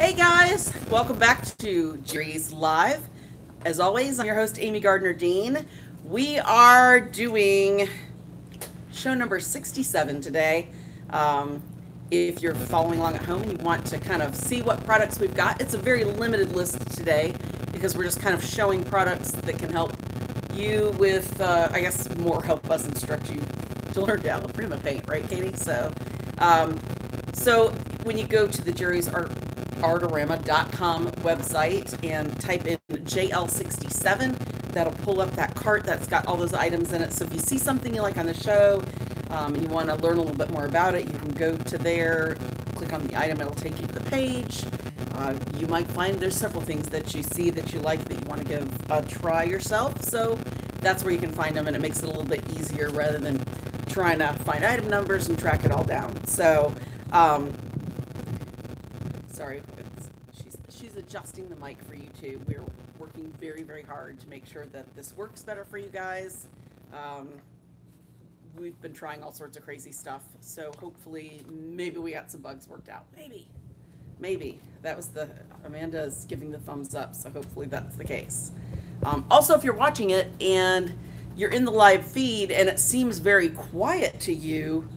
Hey guys, welcome back to Jerry's Live. As always, I'm your host, Amy Gardner-Dean. We are doing show number 67 today. If you're following along at home and you want to kind of see what products we've got, it's a very limited list today because we're just kind of showing products that can help you with, I guess, more help us instruct you to learn to Alla Prima paint, right, Katie? So when you go to the Jerry's Artorama.com website and type in JL67, that'll pull up that cart that's got all those items in it. So if you see something you like on the show and you want to learn a little bit more about it, you can go to there, click on the item, it'll take you to the page. You might find there's several things that you see that you like that you want to give a try yourself. So that's where you can find them, and it makes it a little bit easier rather than trying to find item numbers and track it all down. So sorry, she's adjusting the mic for YouTube. We're working very, very hard to make sure that this works better for you guys. We've been trying all sorts of crazy stuff, so hopefully maybe we got some bugs worked out. Maybe that was Amanda's giving the thumbs up, so hopefully that's the case. Also, if you're watching it and you're in the live feed and it seems very quiet to you,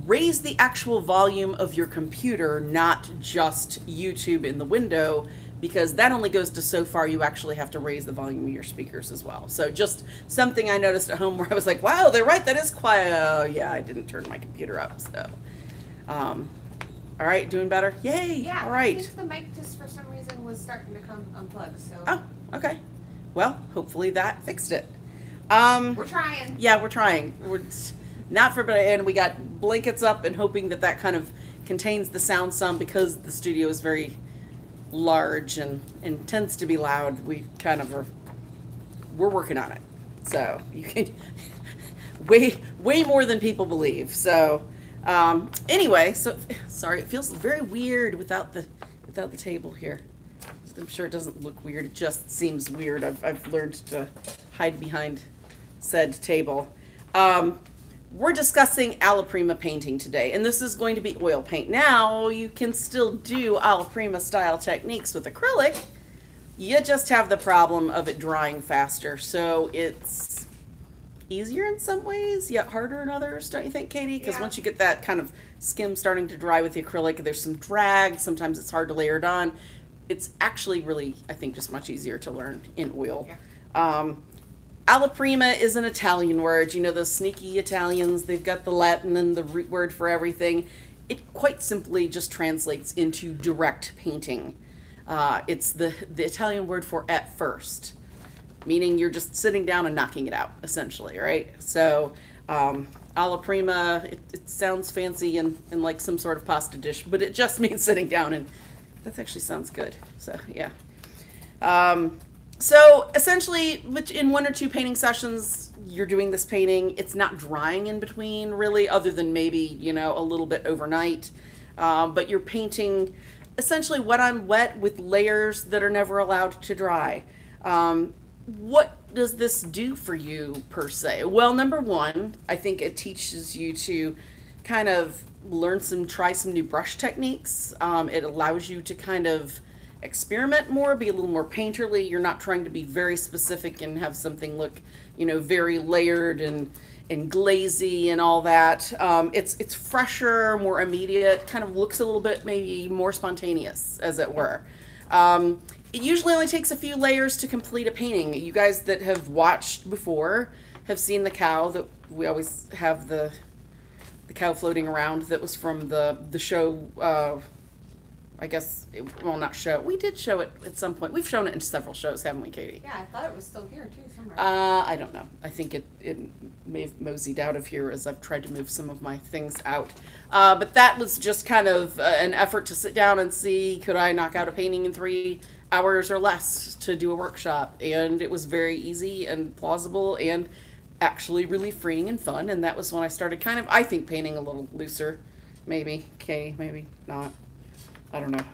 raise the actual volume of your computer, not just YouTube in the window, because that only goes to so far. You actually have to raise the volume of your speakers as well. So just something I noticed at home where I was like, wow, they're right, that is quiet. Oh yeah, I didn't turn my computer up. So all right, doing better? Yay. Yeah, all right. I think the mic just for some reason was starting to come unplugged. So oh, okay, well, hopefully that fixed it. We're trying. Yeah, we're trying. We're not for, and we got blankets up and hoping that that kind of contains the sound some, because the studio is very large and tends to be loud. We kind of we're working on it. So you can way more than people believe. So anyway, so sorry, it feels very weird without the table here. I'm sure it doesn't look weird, it just seems weird. I've learned to hide behind said table. We're discussing Alla Prima painting today, and this is going to be oil paint. Now, you can still do Alla Prima style techniques with acrylic. You just have the problem of it drying faster. So it's easier in some ways, yet harder in others, don't you think, Katie? Because once you get that kind of skim starting to dry with the acrylic, there's some drag. Sometimes it's hard to layer it on. It's actually really, I think, just much easier to learn in oil. Yeah. Alla Prima is an Italian word. You know, those sneaky Italians, they've got the Latin and the root word for everything. It quite simply just translates into direct painting. It's the Italian word for at first, meaning you're just sitting down and knocking it out, essentially, right? So Alla Prima, it sounds fancy and like some sort of pasta dish, but it just means sitting down, and that actually sounds good. So, yeah. So essentially, in one or two painting sessions, you're doing this painting. It's not drying in between, really, other than maybe, you know, a little bit overnight. But you're painting essentially wet on wet with layers that are never allowed to dry. What does this do for you, per se? Well, number one, I think it teaches you to kind of try some new brush techniques. It allows you to kind of experiment more, be a little more painterly. You're not trying to be very specific and have something look, you know, very layered and glazy and all that. It's fresher, more immediate, kind of looks a little bit maybe more spontaneous, as it were. It usually only takes a few layers to complete a painting. You guys that have watched before have seen the cow that we always have the cow floating around that was from the show. I guess, well, not show. We did show it at some point. We've shown it in several shows, haven't we, Katie? Yeah, I thought it was still here, too, somewhere. I don't know. I think it may have moseyed out of here as I've tried to move some of my things out. But that was just kind of an effort to sit down and see, could I knock out a painting in 3 hours or less to do a workshop? And it was very easy and plausible and actually really freeing and fun. And that was when I started kind of, I think, painting a little looser. Maybe. Katie, maybe not. I don't know.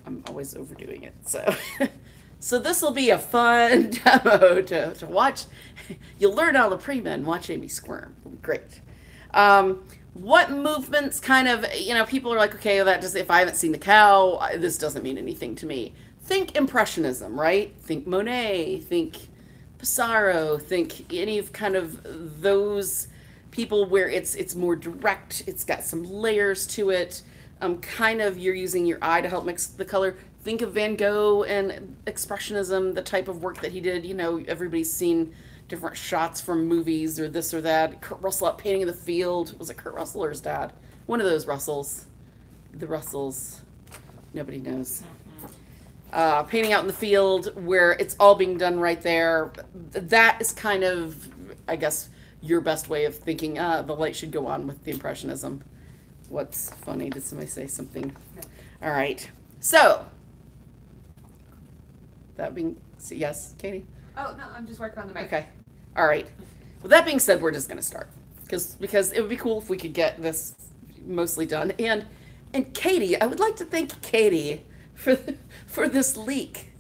I'm always overdoing it. So this will be a fun demo to watch. You'll learn Alla Prima and watch Amy squirm. Great. what movements kind of, you know, people are like, okay, well, that does, if I haven't seen the cow, this doesn't mean anything to me. Think Impressionism, right? Think Monet, think Pissarro, think any of kind of those people where it's more direct, it's got some layers to it. Kind of you're using your eye to help mix the color. Think of Van Gogh and Expressionism, the type of work that he did. You know, everybody's seen different shots from movies or this or that. Kurt Russell out painting in the field. Was it Kurt Russell or his dad? One of those Russells. The Russells. Nobody knows. Painting out in the field where it's all being done right there. That is kind of, I guess, your best way of thinking, the light should go on with the Impressionism. What's funny? Did somebody say something? No. All right. So, that being, so yes, Katie? Oh, no, I'm just working on the mic. Okay. All right. Well, that being said, we're just going to start because it would be cool if we could get this mostly done. And Katie, I would like to thank Katie for this leak.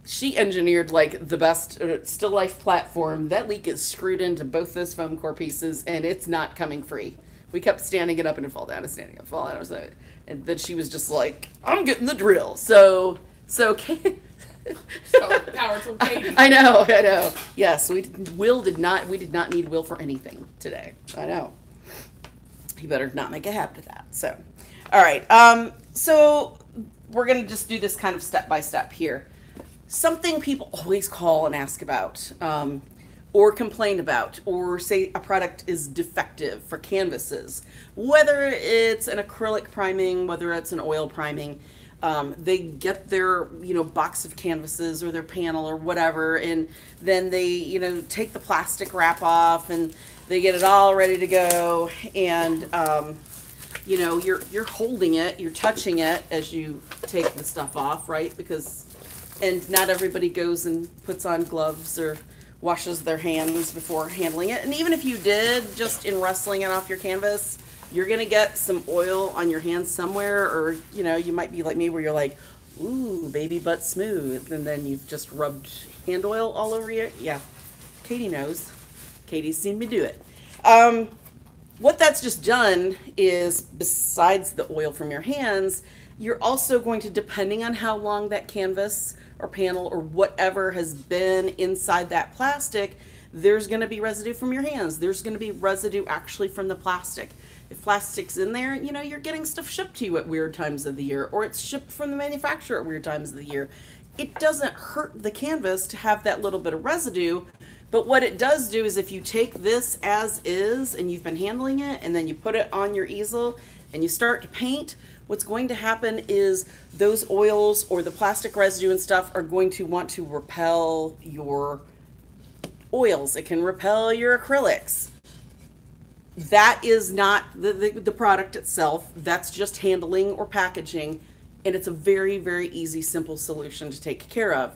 She engineered like the best still life platform. That leak is screwed into both those foam core pieces, and it's not coming free. We kept standing it up and it fall down and standing up, fall down. And then she was just like, "I'm getting the drill." So Katie. So powerful Katie. I know. Yes, we did not need Will for anything today. I know. He better not make a habit of that. So, all right. So we're gonna just do this kind of step by step here. Something people always call and ask about, or complain about, or say a product is defective for canvases, whether it's an acrylic priming, whether it's an oil priming. They get their, box of canvases or their panel or whatever, and then they, take the plastic wrap off and they get it all ready to go. And, you're holding it, you're touching it as you take the stuff off, right? And not everybody goes and puts on gloves or washes their hands before handling it. And even if you did, just in wrestling it off your canvas, you're going to get some oil on your hands somewhere, or, you might be like me where you're like, ooh, baby butt smooth, and then you've just rubbed hand oil all over you. Yeah, Katie knows. Katie's seen me do it. What that's just done is, besides the oil from your hands, you're also going to, depending on how long that canvas or panel or whatever has been inside that plastic, there's going to be residue from your hands. There's going to be residue actually from the plastic. If plastic's in there, you're getting stuff shipped to you at weird times of the year, or it's shipped from the manufacturer at weird times of the year. It doesn't hurt the canvas to have that little bit of residue, but what it does do is if you take this as is and you've been handling it and then you put it on your easel and you start to paint, what's going to happen is those oils or the plastic residue and stuff are going to want to repel your oils. It can repel your acrylics. That is not the product itself. That's just handling or packaging. And it's a very, very easy, simple solution to take care of.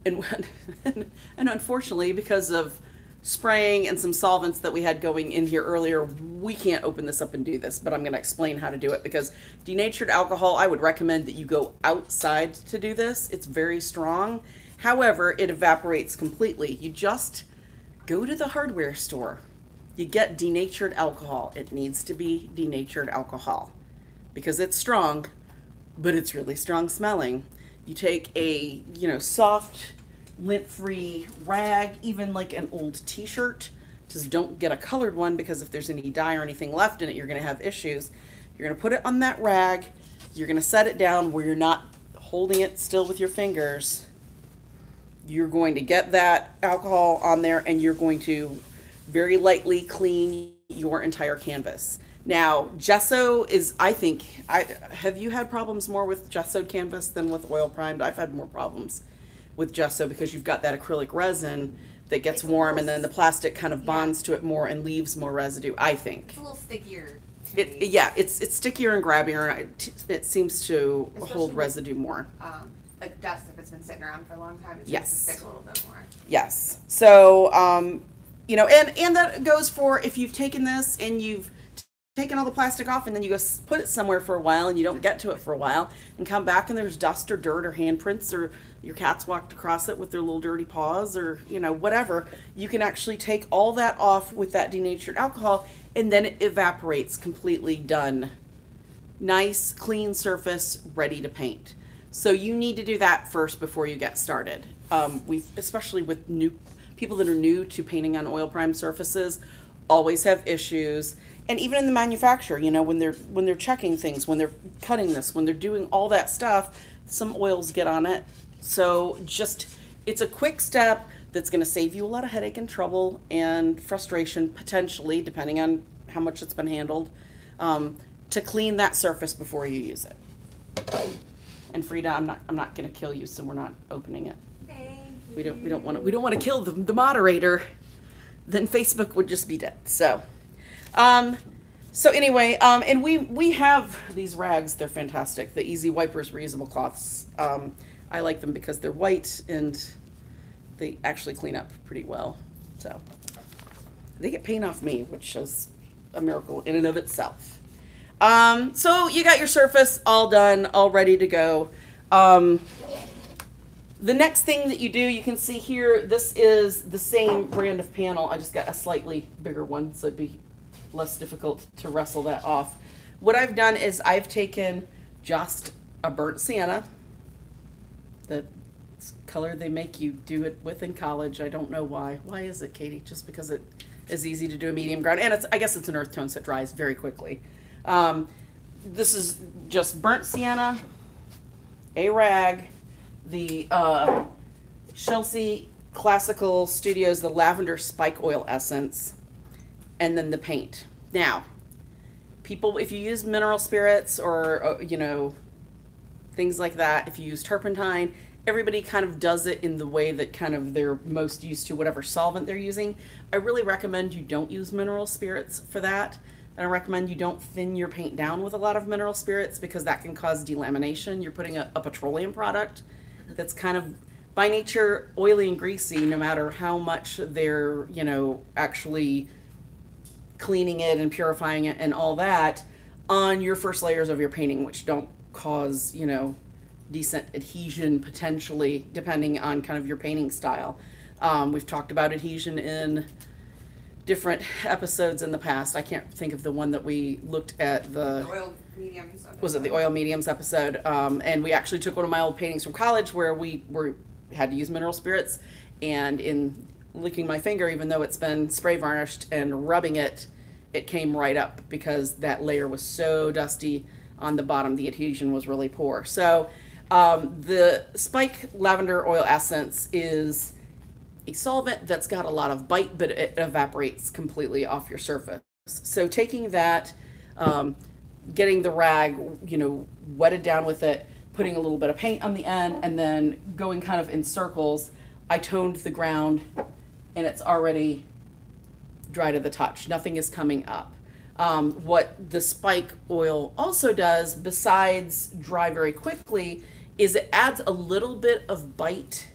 And unfortunately, because of spraying and some solvents that we had going in here earlier, we can't open this up and do this, but I'm going to explain how to do it, because denatured alcohol, I would recommend that you go outside to do this. It's very strong. However, it evaporates completely. You just go to the hardware store. You get denatured alcohol. It needs to be denatured alcohol because it's strong, but it's really strong smelling. You take a, soft, lint-free rag, even like an old t-shirt. Just don't get a colored one, because if there's any dye or anything left in it, you're going to have issues. You're going to put it on that rag. You're going to set it down where you're not holding it still with your fingers. You're going to get that alcohol on there, and you're going to very lightly clean your entire canvas. Now, gesso is, I think, have you had problems more with gessoed canvas than with oil primed? I've had more problems with gesso because you've got that acrylic resin that gets warm, and then the plastic kind of bonds to it more and leaves more residue, I think. It's a little stickier. Yeah, it's stickier and grabbier. It seems to hold residue more. Like dust, if it's been sitting around for a long time, it Yes. tends to stick a little bit more. Yes. So, and that goes for if you've taken this and you've taken all the plastic off and then you go put it somewhere for a while and you don't get to it for a while and come back and there's dust or dirt or handprints or your cat's walked across it with their little dirty paws or, you know, whatever, you can actually take all that off with that denatured alcohol and then it evaporates, completely done. Nice, clean surface, ready to paint. So you need to do that first before you get started. Especially with new people that are new to painting on oil prime surfaces, always have issues. And even in the manufacturer, you know, when they're checking things, when they're cutting this, when they're doing all that stuff, some oils get on it. So just, it's a quick step that's going to save you a lot of headache and trouble and frustration, potentially, depending on how much it's been handled, to clean that surface before you use it. And Frida, I'm not going to kill you, so we're not opening it. We don't want to kill the moderator. Then Facebook would just be dead. So anyway, and we have these rags. They're fantastic. The Easy Wipers reusable cloths. I like them because they're white and they actually clean up pretty well. So they get paint off me, which is a miracle in and of itself. So you got your surface all done, all ready to go. The next thing that you do, you can see here, this is the same brand of panel. I just got a slightly bigger one, so it'd be less difficult to wrestle that off. What I've done is I've taken just a burnt sienna, the color they make you do it with in college. I don't know why. Why is it, Katie? Just because it is easy to do a medium ground, and I guess it's an earth tone, so it dries very quickly. This is just burnt sienna, a rag, the Chelsea Classical Studios, the lavender spike oil essence, and then the paint. Now, people, if you use mineral spirits or, you know, things like that, if you use turpentine, everybody kind of does it in the way that kind of they're most used to whatever solvent they're using. I really recommend you don't use mineral spirits for that. I recommend you don't thin your paint down with a lot of mineral spirits because that can cause delamination. You're putting a petroleum product that's kind of by nature oily and greasy, no matter how much they're, you know, actually cleaning it and purifying it and all that on your first layers of your painting, which don't cause, you know, decent adhesion potentially, depending on kind of your painting style. We've talked about adhesion in different episodes in the past. I can't think of the one that we looked at, the oil mediums episode. Was it the oil mediums episode? And we actually took one of my old paintings from college where we had to use mineral spirits, and in licking my finger, even though it's been spray varnished, and rubbing it, it came right up because that layer was so dusty on the bottom. The adhesion was really poor. So the Spike Lavender Oil Essence is a solvent that's got a lot of bite, but it evaporates completely off your surface. So taking that, getting the rag, you know, wetted down with it, putting a little bit of paint on the end, and then going kind of in circles, I toned the ground and it's already dry to the touch. Nothing is coming up. What the Spike oil also does, besides dry very quickly, is it adds a little bit of bite.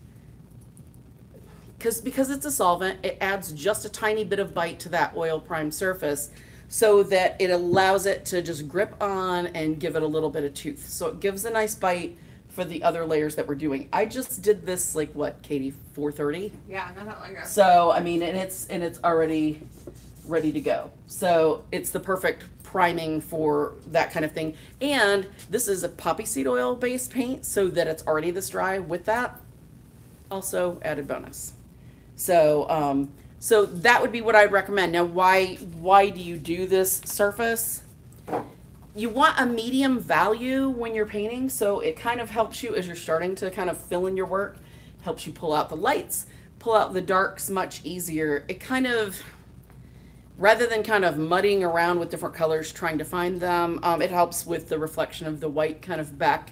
Because it's a solvent, it adds just a tiny bit of bite to that oil prime surface so that it allows it to just grip on and give it a little bit of tooth. So it gives a nice bite for the other layers that we're doing. I just did this, like, what, Katie, 4:30? Yeah, not that long ago. So, I mean, and it's already ready to go. So it's the perfect priming for that kind of thing. And this is a poppy seed oil based paint, so that it's already this dry with that. Also added bonus. So, so that would be what I'd recommend. Now, why do you do this surface? You want a medium value when you're painting, so it kind of helps you as you're starting to kind of fill in your work, helps you pull out the lights, pull out the darks much easier. It kind of, rather than kind of muddying around with different colors trying to find them, it helps with the reflection of the white kind of back,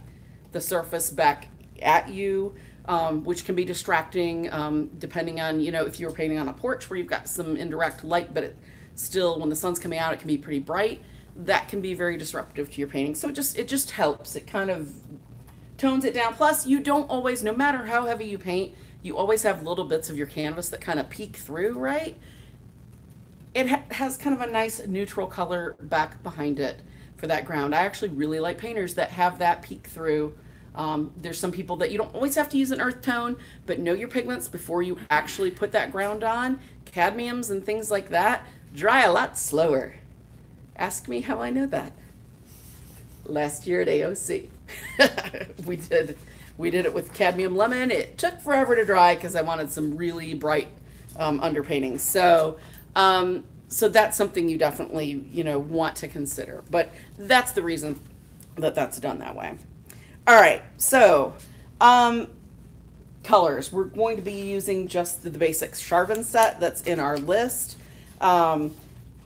the surface back at you. Which can be distracting, depending on, you know, if you're painting on a porch where you've got some indirect light, but it still, when the sun's coming out, it can be pretty bright. That can be very disruptive to your painting. So it just helps. It kind of tones it down. Plus, you don't always, no matter how heavy you paint, you always have little bits of your canvas that kind of peek through, right? it has kind of a nice neutral color back behind it for that ground. I actually really like painters that have that peek through. There's some people that you don't always have to use an earth tone, but know your pigments before you actually put that ground on. Cadmiums and things like that dry a lot slower. Ask me how I know that. Last year at AOC, we did it with cadmium lemon. It took forever to dry because I wanted some really bright underpainting. So so that's something you definitely, you know, want to consider. But that's the reason that that's done that way. All right, so colors. We're going to be using just the basic Charvin set that's in our list.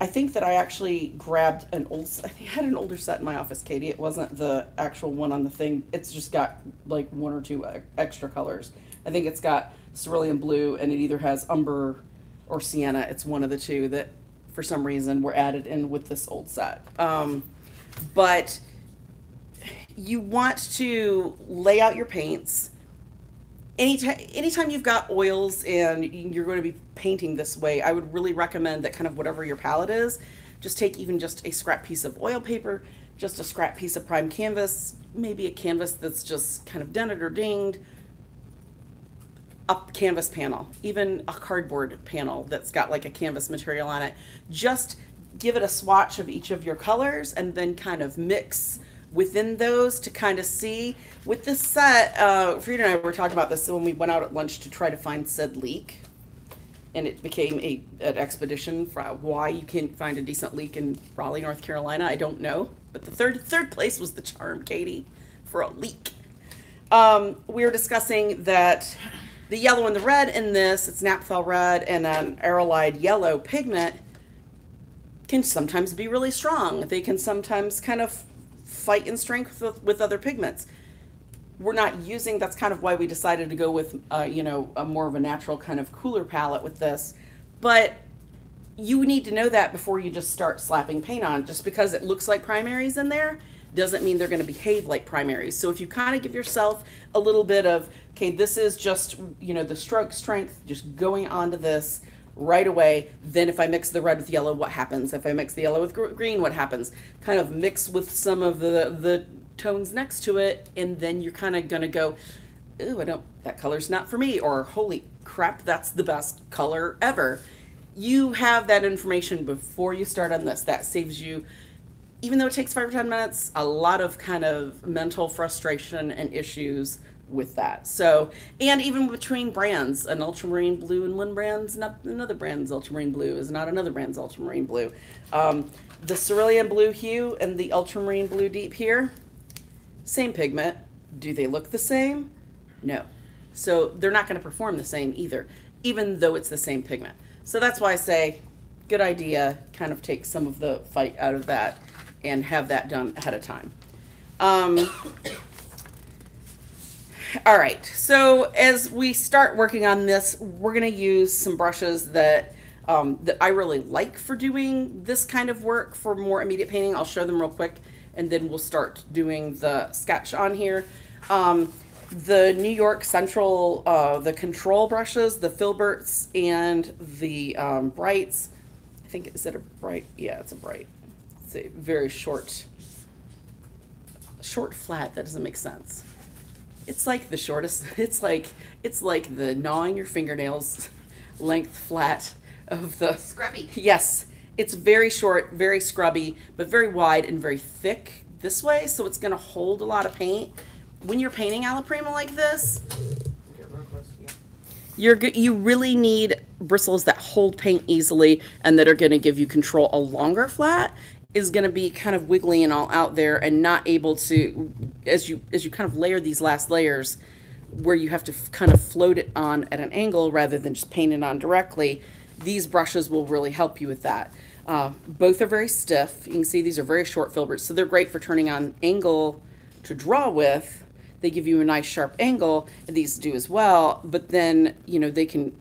I think that I actually grabbed an old, I had an older set in my office, Katie. It wasn't the actual one on the thing. It's just got like 1 or 2 extra colors. I think it's got cerulean blue, and it either has umber or sienna. It's one of the two that for some reason were added in with this old set. But you want to lay out your paints. Anytime you've got oils and you're going to be painting this way, I would really recommend that kind of whatever your palette is, just take even just a scrap piece of oil paper, just a scrap piece of prime canvas, maybe a canvas that's just kind of dented or dinged, a canvas panel, even a cardboard panel that's got like a canvas material on it. Just give it a swatch of each of your colors and then kind of mix within those to kind of see. With this set, Frida and I were talking about this when we went out at lunch to try to find said leak, and it became an expedition for why you can't find a decent leak in Raleigh, North Carolina. I don't know, but the third place was the charm, Katie, for a leak. We were discussing that the yellow and the red in this, it's naphtha red and an aerolide yellow pigment, can sometimes be really strong. They can sometimes kind of fight in strength with other pigments. We're not using, that's kind of why we decided to go with, you know, a more of a natural kind of cooler palette with this. But you need to know that before you just start slapping paint on. Just because it looks like primaries in there doesn't mean they're going to behave like primaries. So if you kind of give yourself a little bit of, okay, this is just, you know, the stroke strength, just going onto this right away. Then if I mix the red with yellow, what happens? If I mix the yellow with green, what happens? Kind of mix with some of the tones next to it, and then you're kind of gonna go, ooh, that color's not for me, or holy crap, that's the best color ever. You have that information before you start on this. That saves you, even though it takes 5 or 10 minutes, a lot of kind of mental frustration and issues with that. So, and even between brands, an ultramarine blue in one brand's not another brand's ultramarine blue is not another brand's ultramarine blue. The cerulean blue hue and the ultramarine blue deep here, same pigment. Do they look the same? No. So they're not going to perform the same either, even though it's the same pigment. So that's why I say, good idea, kind of take some of the fight out of that and have that done ahead of time. All right, so as we start working on this, we're going to use some brushes that that I really like for doing this kind of work for more immediate painting. I'll show them real quick, and then we'll start doing the sketch on here. The New York Central, the control brushes, the Filberts, and the Brights. I think, is it a Bright? Yeah, it's a Bright. It's a very short flat. That doesn't make sense. It's like the shortest, it's like the gnawing your fingernails length flat of the... Scrubby. Yes. It's very short, very scrubby, but very wide and very thick this way, so it's going to hold a lot of paint. When you're painting Alla Prima like this, you really need bristles that hold paint easily and that are going to give you control. A longer flat is going to be kind of wiggly and all out there and not able to, as you kind of layer these last layers where you have to kind of float it on at an angle rather than just paint it on directly, these brushes will really help you with that. Both are very stiff. You can see these are very short filberts, so they're great for turning on angle to draw with. They give you a nice sharp angle, and these do as well, but then, you know, they can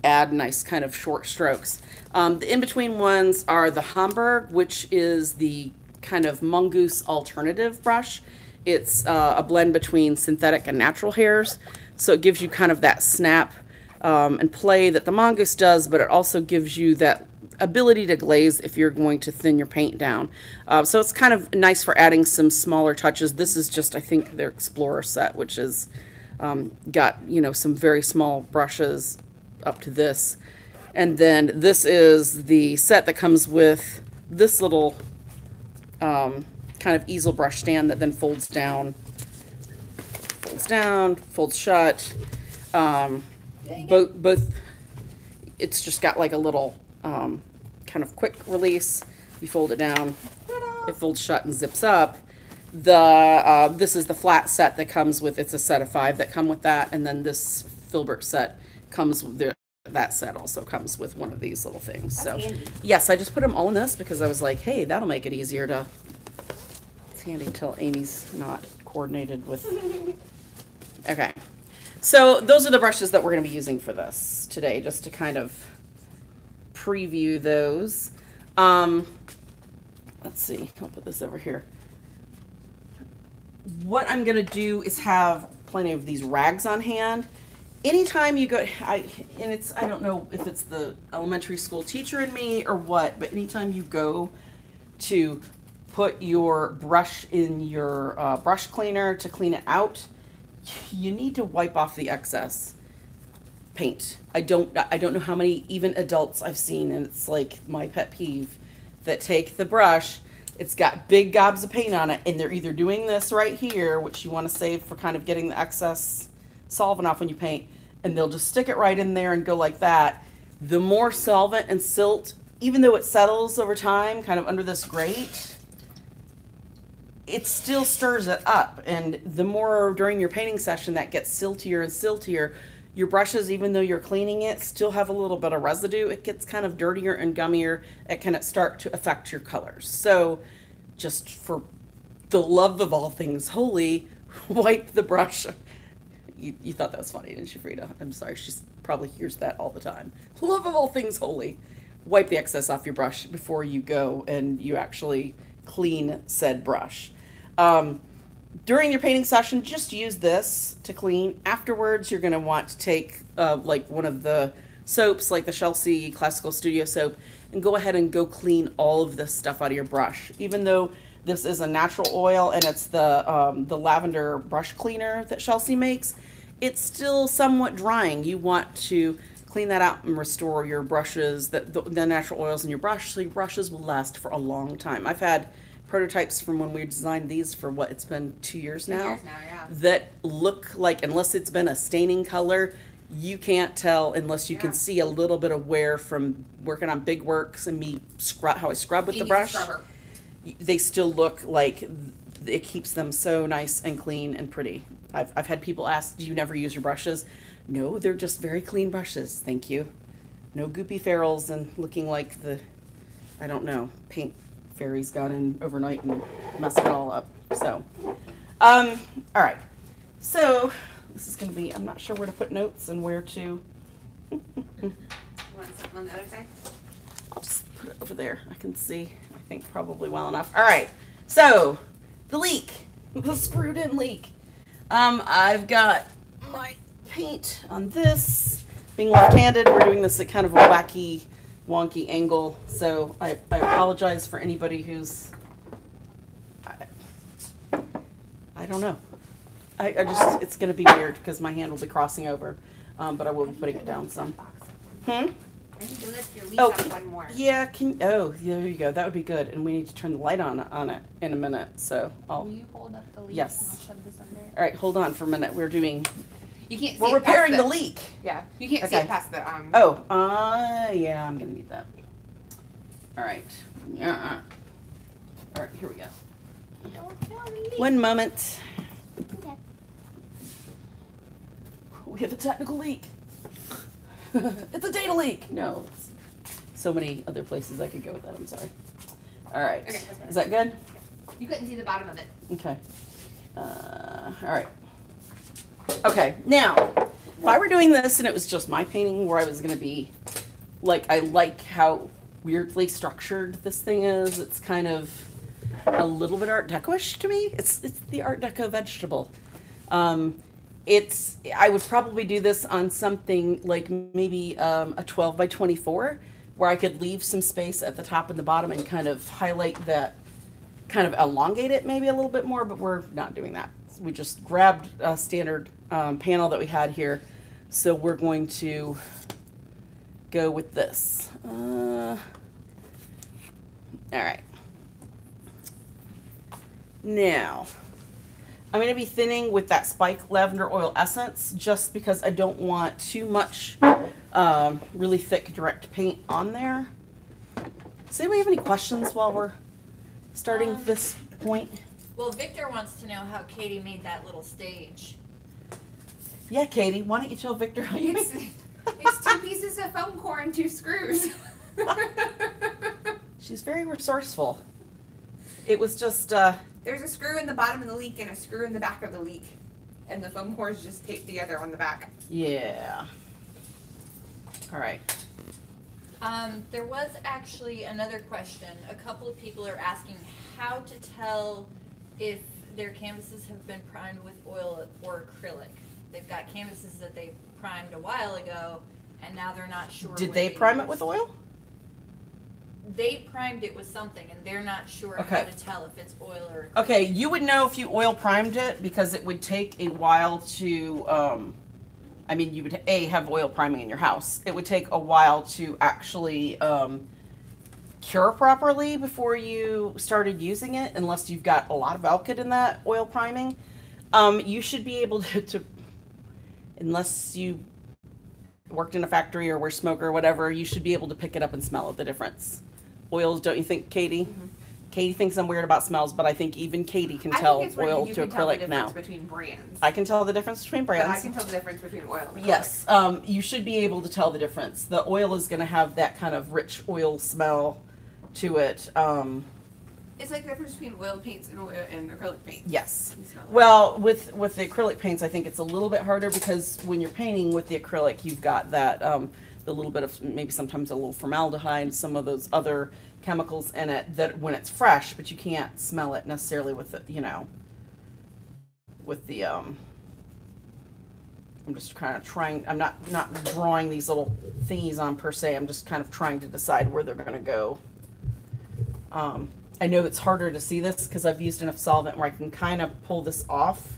add nice kind of short strokes. The in-between ones are the Humber, which is the kind of mongoose alternative brush. It's a blend between synthetic and natural hairs, so it gives you kind of that snap and play that the mongoose does, but it also gives you that ability to glaze if you're going to thin your paint down. So it's kind of nice for adding some smaller touches. This is just, I think, their Explorer set, which is got, you know, some very small brushes up to this. And then this is the set that comes with this little kind of easel brush stand that then folds down, folds shut. Both, it's just got like a little kind of quick release. You fold it down, it folds shut and zips up. This is the flat set that comes with, it's a set of 5 that come with that, and then this filbert set comes with that set also comes with one of these little things. So yes, I just put them all in this because I was like, hey, that'll make it easier to, it's handy until Amy's not coordinated with. Okay, so those are the brushes that we're going to be using for this today, just to kind of preview those. Let's see, I'll put this over here. What I'm going to do is have plenty of these rags on hand. Anytime you go, I don't know if it's the elementary school teacher in me or what, but anytime you go to put your brush in your brush cleaner to clean it out, you need to wipe off the excess paint. I don't know how many even adults I've seen, and it's like my pet peeve, that take the brush, it's got big gobs of paint on it, and they're either doing this right here, which you want to save for kind of getting the excess solvent off when you paint, and they'll just stick it right in there and go like that. The more solvent and silt, even though it settles over time kind of under this grate, it still stirs it up, and the more during your painting session that gets siltier and siltier, your brushes, even though you're cleaning it, still have a little bit of residue. It gets kind of dirtier and gummier. It can start to affect your colors. So just for the love of all things holy, wipe the brush. You thought that was funny, didn't you, Frida? I'm sorry, she probably hears that all the time. Love of all things holy. Wipe the excess off your brush before you go and you actually clean said brush. During your painting session, just use this to clean. Afterwards, you're going to want to take like one of the soaps, like the Chelsea Classical Studio soap, and go ahead and go clean all of this stuff out of your brush. Even though this is a natural oil and it's the lavender brush cleaner that Chelsea makes, it's still somewhat drying. You want to clean that out and restore your brushes, the natural oils in your brush, so your brushes will last for a long time. I've had prototypes from when we designed these for what, it's been 2 years now, Yeah. that look like, unless it's been a staining color, you can't tell unless you can see a little bit of wear from working on big works and me how I scrub with the brush. They still look like it keeps them so nice and clean and pretty. I've had people ask, do you never use your brushes? No, they're just very clean brushes, thank you. No goopy ferrules and looking like the, I don't know, paint fairies got in overnight and messed it all up. So, all right. So this is going to be, I'm not sure where to put notes and where to. Want something on the other side? I'll just put it over there. I can see, I think, probably well enough. All right. So the leak, the screwed in leak. I've got my paint on this. Being left-handed, we're doing this at kind of a wacky, wonky angle, so I apologize for anybody who's, I don't know. I just, it's going to be weird because my hand will be crossing over, but I will be putting it down some. I need to lift your leaf Oh, up one more. yeah, oh, there you go. That would be good. And we need to turn the light on it in a minute, so I'll. Will you hold up the leaf? Yes. And I'll shove this under. All right, hold on for a minute. We're doing, You can't see we're it past repairing the leak. Yeah, you can't see Okay. it past the Oh, yeah, I'm going to need that. All right. Yeah. All right, here we go. Don't tell me. One moment. Okay. We have a technical leak. It's a data leak. No, it's so many other places I could go with that. I'm sorry. All right. Okay, Is that good? You couldn't see the bottom of it. Okay. All right. Okay. Now, if I were doing this and it was just my painting where I was going to be, like, I like how weirdly structured this thing is. It's kind of a little bit Art Deco-ish to me. It's the Art Deco vegetable. I would probably do this on something like maybe a 12 by 24 where I could leave some space at the top and the bottom and kind of highlight that, kind of elongate it maybe a little bit more, but we're not doing that. We just grabbed a standard panel that we had here. So we're going to go with this. All right. Now, I'm going to be thinning with that Spike Lavender Oil Essence just because I don't want too much really thick direct paint on there. Does anybody have any questions while we're starting this point? Well, Victor wants to know how Katie made that little stage. Yeah, Katie, why don't you tell Victor how you It's 2 pieces of foam core and 2 screws. She's very resourceful. It was just There's a screw in the bottom of the leak and a screw in the back of the leak. And the foam core is just taped together on the back. yeah. All right. There was actually another question. A couple of people are asking how to tell if their canvases have been primed with oil or acrylic. They've got canvases that they primed a while ago, and now they're not sure. Did they prime it with oil? They primed it with something, and they're not sure how to tell if it's oil or acrylic. Okay, you would know if you oil primed it because it would take a while to, I mean, you would, have oil priming in your house. It would take a while to actually cure properly before you started using it, unless you've got a lot of alkyd in that oil priming. You should be able to unless you worked in a factory or were smoke or whatever, you should be able to pick it up and smell the difference. Oils, don't you think, Katie? Mm-hmm. Katie thinks I'm weird about smells, but I think even Katie can tell oil to acrylic now. Between brands. I can tell the difference between brands. But I can tell the difference between oil and acrylic. Yes, you should be able to tell the difference. The oil is going to have that kind of rich oil smell to it. It's like the difference between oil paints and oil and acrylic paints. Yes. Well, with the acrylic paints, I think it's a little bit harder because when you're painting with the acrylic, you've got that the little bit of maybe sometimes a little formaldehyde, some of those other chemicals in it that when it's fresh, but you can't smell it necessarily with the, you know, with the I'm just kind of trying. I'm not drawing these little thingies on per se. I'm just kind of trying to decide where they're going to go. I know it's harder to see this because I've used enough solvent where I can kind of pull this off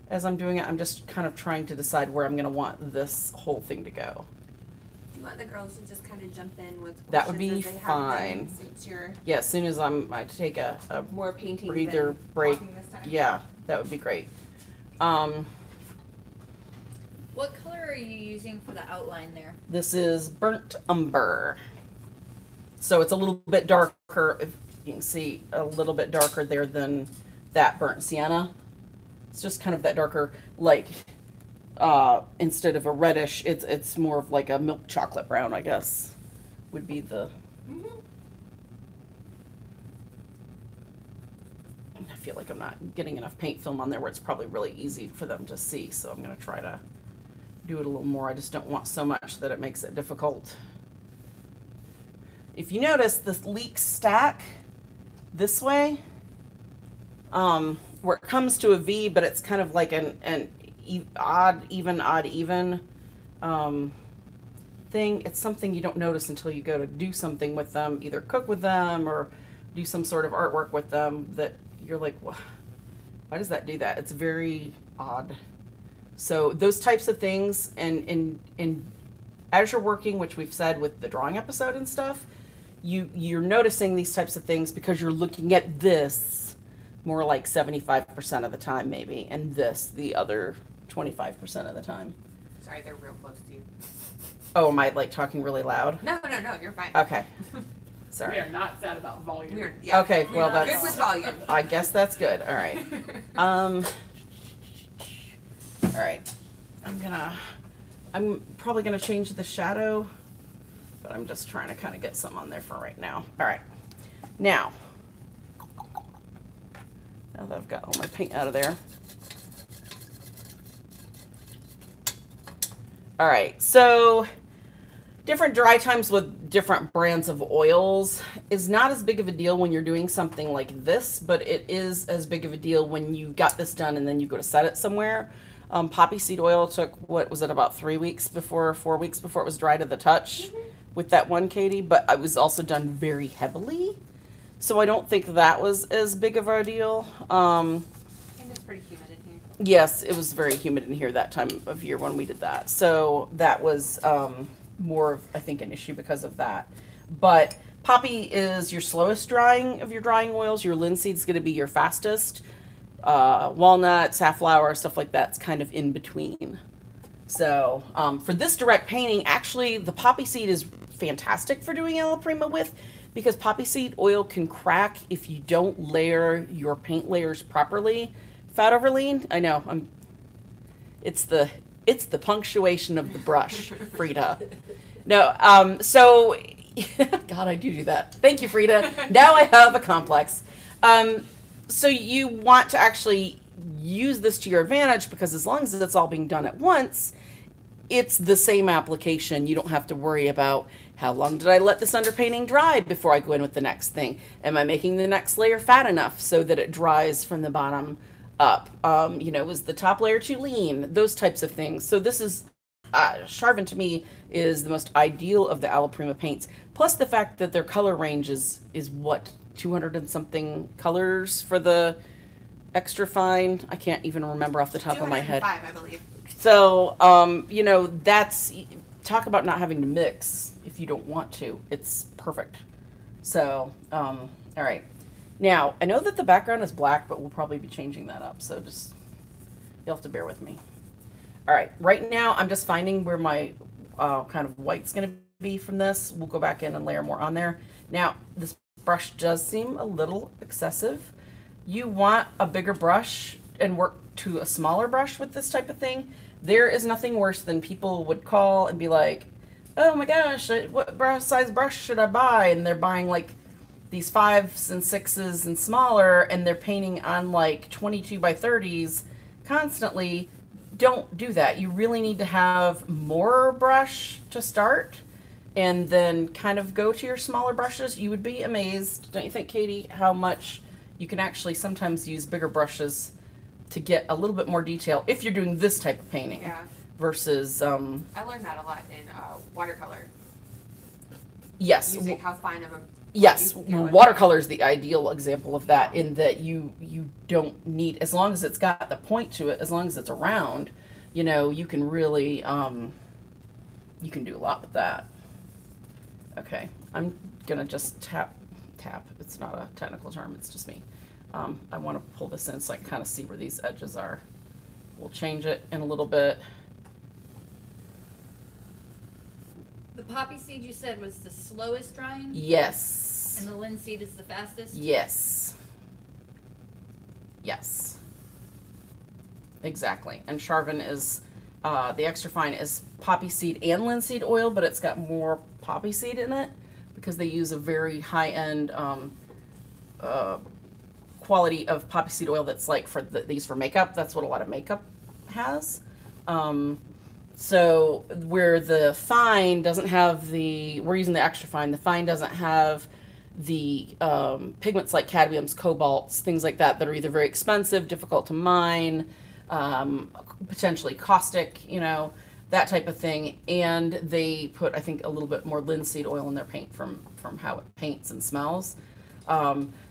as I'm doing it. I'm just kind of trying to decide where I'm going to want this whole thing to go. Do you want the girls to just kind of jump in with that would be fine. Since you're yeah, as soon as I take a more painting breather break. Yeah, that would be great. What color are you using for the outline there? This is burnt umber. So it's a little bit darker. If you can see a little bit darker there than that burnt sienna. It's just kind of that darker, like instead of a reddish, it's more of like a milk chocolate brown, I guess, would be the. I feel like I'm not getting enough paint film on there where it's probably really easy for them to see. So I'm going to try to do it a little more. I just don't want so much that it makes it difficult. If you notice, this leaks stack this way, where it comes to a V, but it's kind of like an odd, even thing. It's something you don't notice until you go to do something with them, either cook with them or do some sort of artwork with them, that you're like, why does that do that? It's very odd. So those types of things, and as you're working, which we've said with the drawing episode and stuff, you're noticing these types of things because you're looking at this more like 75% of the time maybe, and this the other 25% of the time. Sorry, they're real close to you. Oh, am I like talking really loud? No, you're fine. Okay. Sorry. We are not sad about volume. Okay, well that's good with volume. I guess that's good. All right. All right. I'm probably gonna change the shadow, but I'm just trying to kind of get some on there for right now. All right. Now that I've got all my paint out of there. All right, so different dry times with different brands of oils is not as big of a deal when you're doing something like this, but it is as big of a deal when you got this done and then you go to set it somewhere. Poppy seed oil took, what was it, about 4 weeks before it was dry to the touch. with that one, Katie, but it was also done very heavily. So I don't think that was as big of a deal. And it's pretty humid in here. Yes, it was very humid in here that time of year when we did that. So that was more of, I think, an issue because of that. But poppy is your slowest drying of your drying oils. Your linseed is going to be your fastest. Walnut, safflower, stuff like that's kind of in between. So for this direct painting, actually the poppy seed is fantastic for doing Alla Prima with, because poppy seed oil can crack if you don't layer your paint layers properly. Fat over lean, I know, it's the punctuation of the brush, Frida. No, so God, I do that. Thank you, Frida. Now I have a complex. So you want to actually use this to your advantage, because as long as it's all being done at once, it's the same application. You don't have to worry about how long did I let this underpainting dry before I go in with the next thing. Am I making the next layer fat enough so that it dries from the bottom up? You know, is the top layer too lean? Those types of things. So this is, Charvin to me is the most ideal of the Alla Prima paints. Plus the fact that their color range is what, 200 and something colors for the extra fine. I can't even remember off the top of my head. 205, I believe. So, you know, that's, talk about not having to mix if you don't want to. It's perfect. So, all right. Now, I know that the background is black, but we'll probably be changing that up. So just, you'll have to bear with me. All right. Right now, I'm just finding where my kind of white's going to be from this. We'll go back in and layer more on there. Now, this brush does seem a little excessive. You want a bigger brush and work to a smaller brush with this type of thing. There is nothing worse than people would call and be like, oh my gosh, what size brush should I buy? And they're buying like these 5s and 6s and smaller, and they're painting on like 22 by 30s constantly. Don't do that. You really need to have more brush to start and then kind of go to your smaller brushes. You would be amazed, don't you think, Katie, how much you can actually sometimes use bigger brushes to get a little bit more detail if you're doing this type of painting. Yeah. Versus, I learned that a lot in watercolor. yes. Using how fine of a... Yes, watercolor is the ideal example of that, in that you don't need, as long as it's got the point to it, as long as it's around, you know, you can really, you can do a lot with that. Okay, I'm gonna just tap, it's not a technical term, it's just me. I want to pull this in so I can kind of see where these edges are. We'll change it in a little bit. The poppy seed you said was the slowest drying? Yes. And the linseed is the fastest? Yes. Yes. Exactly. And Charvin is, the extra fine is poppy seed and linseed oil, but it's got more poppy seed in it because they use a very high-end quality of poppy seed oil that's like for they use for makeup. That's what a lot of makeup has. So where the fine doesn't have the, we're using the extra fine, the fine doesn't have the pigments like cadmiums, cobalts, things like that are either very expensive, difficult to mine, potentially caustic, you know, that type of thing. And they put, I think, a little bit more linseed oil in their paint from how it paints and smells.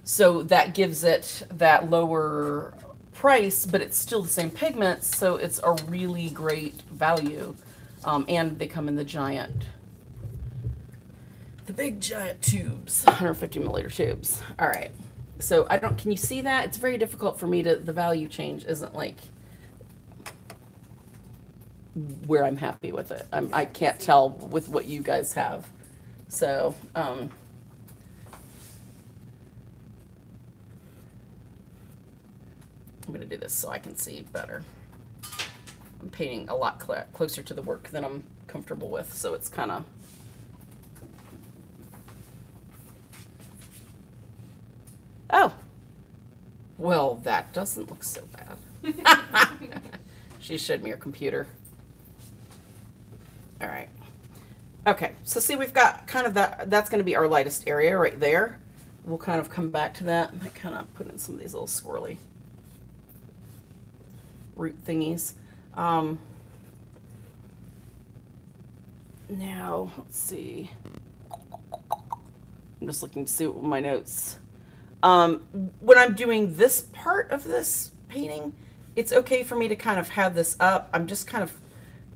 So that gives it that lower price, but it's still the same pigments, so it's a really great value. And they come in the big giant tubes, 150 milliliter tubes. All right, so can you see that? It's very difficult for me to, the value change isn't like where I'm happy with it. I can't tell with what you guys have. So, I'm going to do this so I can see better. I'm painting a lot closer to the work than I'm comfortable with, so it's kind of... Oh! Well, that doesn't look so bad. She showed me her computer. All right. Okay, so see, we've got kind of that's going to be our lightest area right there. We'll kind of come back to that. I kind of put in some of these little squirrely root thingies. Now, let's see. I'm just looking to see what my notes. When I'm doing this part of this painting, it's okay for me to kind of have this up. I'm just kind of,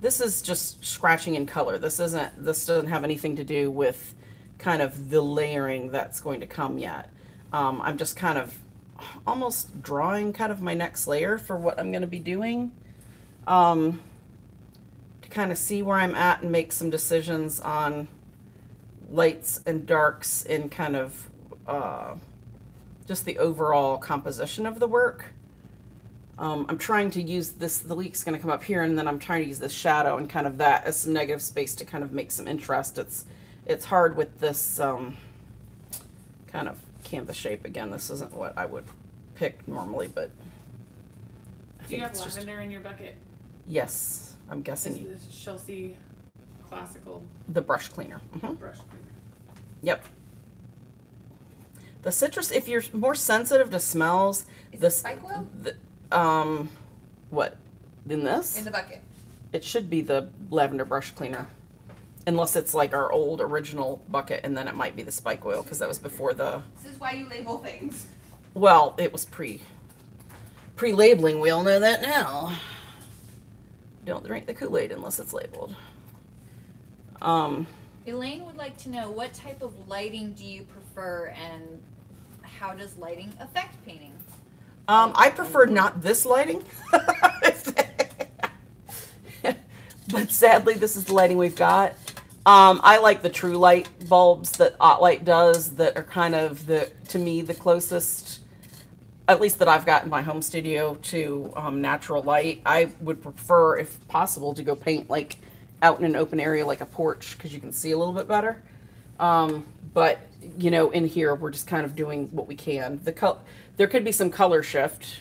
this is just scratching in color. This doesn't have anything to do with kind of the layering that's going to come yet. I'm just kind of almost drawing kind of my next layer for what I'm going to be doing. To kind of see where I'm at and make some decisions on lights and darks and kind of just the overall composition of the work. I'm trying to use this, the leak's going to come up here, and then I'm trying to use this shadow and kind of that as some negative space to kind of make some interest. It's hard with this kind of canvas shape. Again, this isn't what I would pick normally, but I Do you think have it's just, lavender in your bucket? yes, I'm guessing This is Chelsea classical the brush cleaner. brush cleaner. Yep. The citrus, if you're more sensitive to smells, Is the it spike oil? what? In this? In the bucket. It should be the lavender brush cleaner. Unless it's like our old original bucket, and then it might be the spike oil, because that was before the, This is why you label things. well, it was pre-labeling. We all know that now. Don't drink the Kool-Aid unless it's labeled. Elaine would like to know, what type of lighting do you prefer, and how does lighting affect painting? I prefer not this lighting. But sadly, this is the lighting we've got. I like the true light bulbs that OttLight does, that are kind of to me, the closest, at least that I've got in my home studio, to natural light. I would prefer, if possible, to go paint like out in an open area like a porch, because you can see a little bit better. But you know, in here we're just kind of doing what we can. There could be some color shift,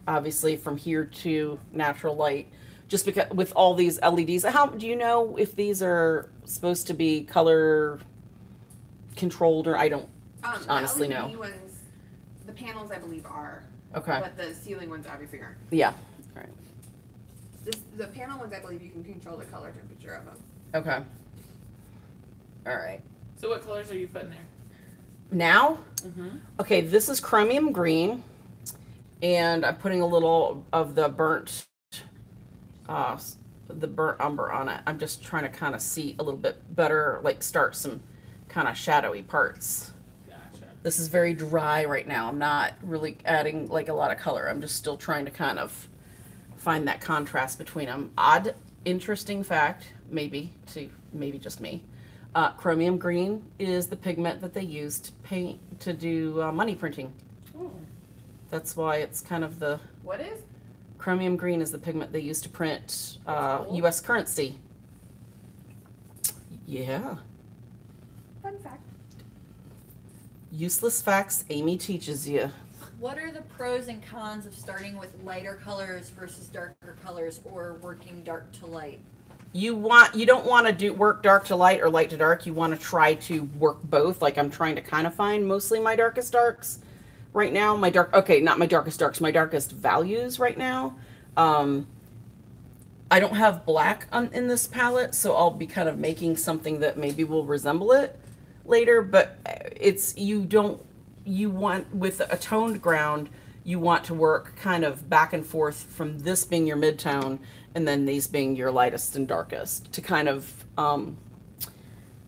obviously, from here to natural light, just because with all these LEDs. How do you know if these are supposed to be color controlled, or I don't honestly the know. LED ones, the panels I believe are. Okay. But the ceiling ones obviously aren't. Yeah. All right. The panel ones I believe you can control the color temperature of them. Okay. All right. So what colors are you putting there? Now, Mm-hmm. okay, this is chromium green, and I'm putting a little of the burnt umber on it. I'm just trying to kind of see a little bit better, like start some kind of shadowy parts. Gotcha. This is very dry right now. I'm not really adding like a lot of color. I'm just still trying to kind of find that contrast between them. Odd, interesting fact, maybe just me. Chromium green is the pigment that they use to do money printing. Oh. That's why it's kind of the What is? chromium green is the pigment they use to print Cool. U.S. currency. Yeah. Fun fact. Useless facts Amy teaches you. What are the pros and cons of starting with lighter colors versus darker colors, or working dark to light? You don't want to work dark to light or light to dark. You want to try to work both. Like I'm trying to kind of find mostly my darkest darks right now. Not my darkest darks, my darkest values right now. I don't have black in this palette, so I'll be kind of making something that maybe will resemble it later, but you want, with a toned ground, you want to work kind of back and forth from this being your mid-tone and then these being your lightest and darkest, to kind of,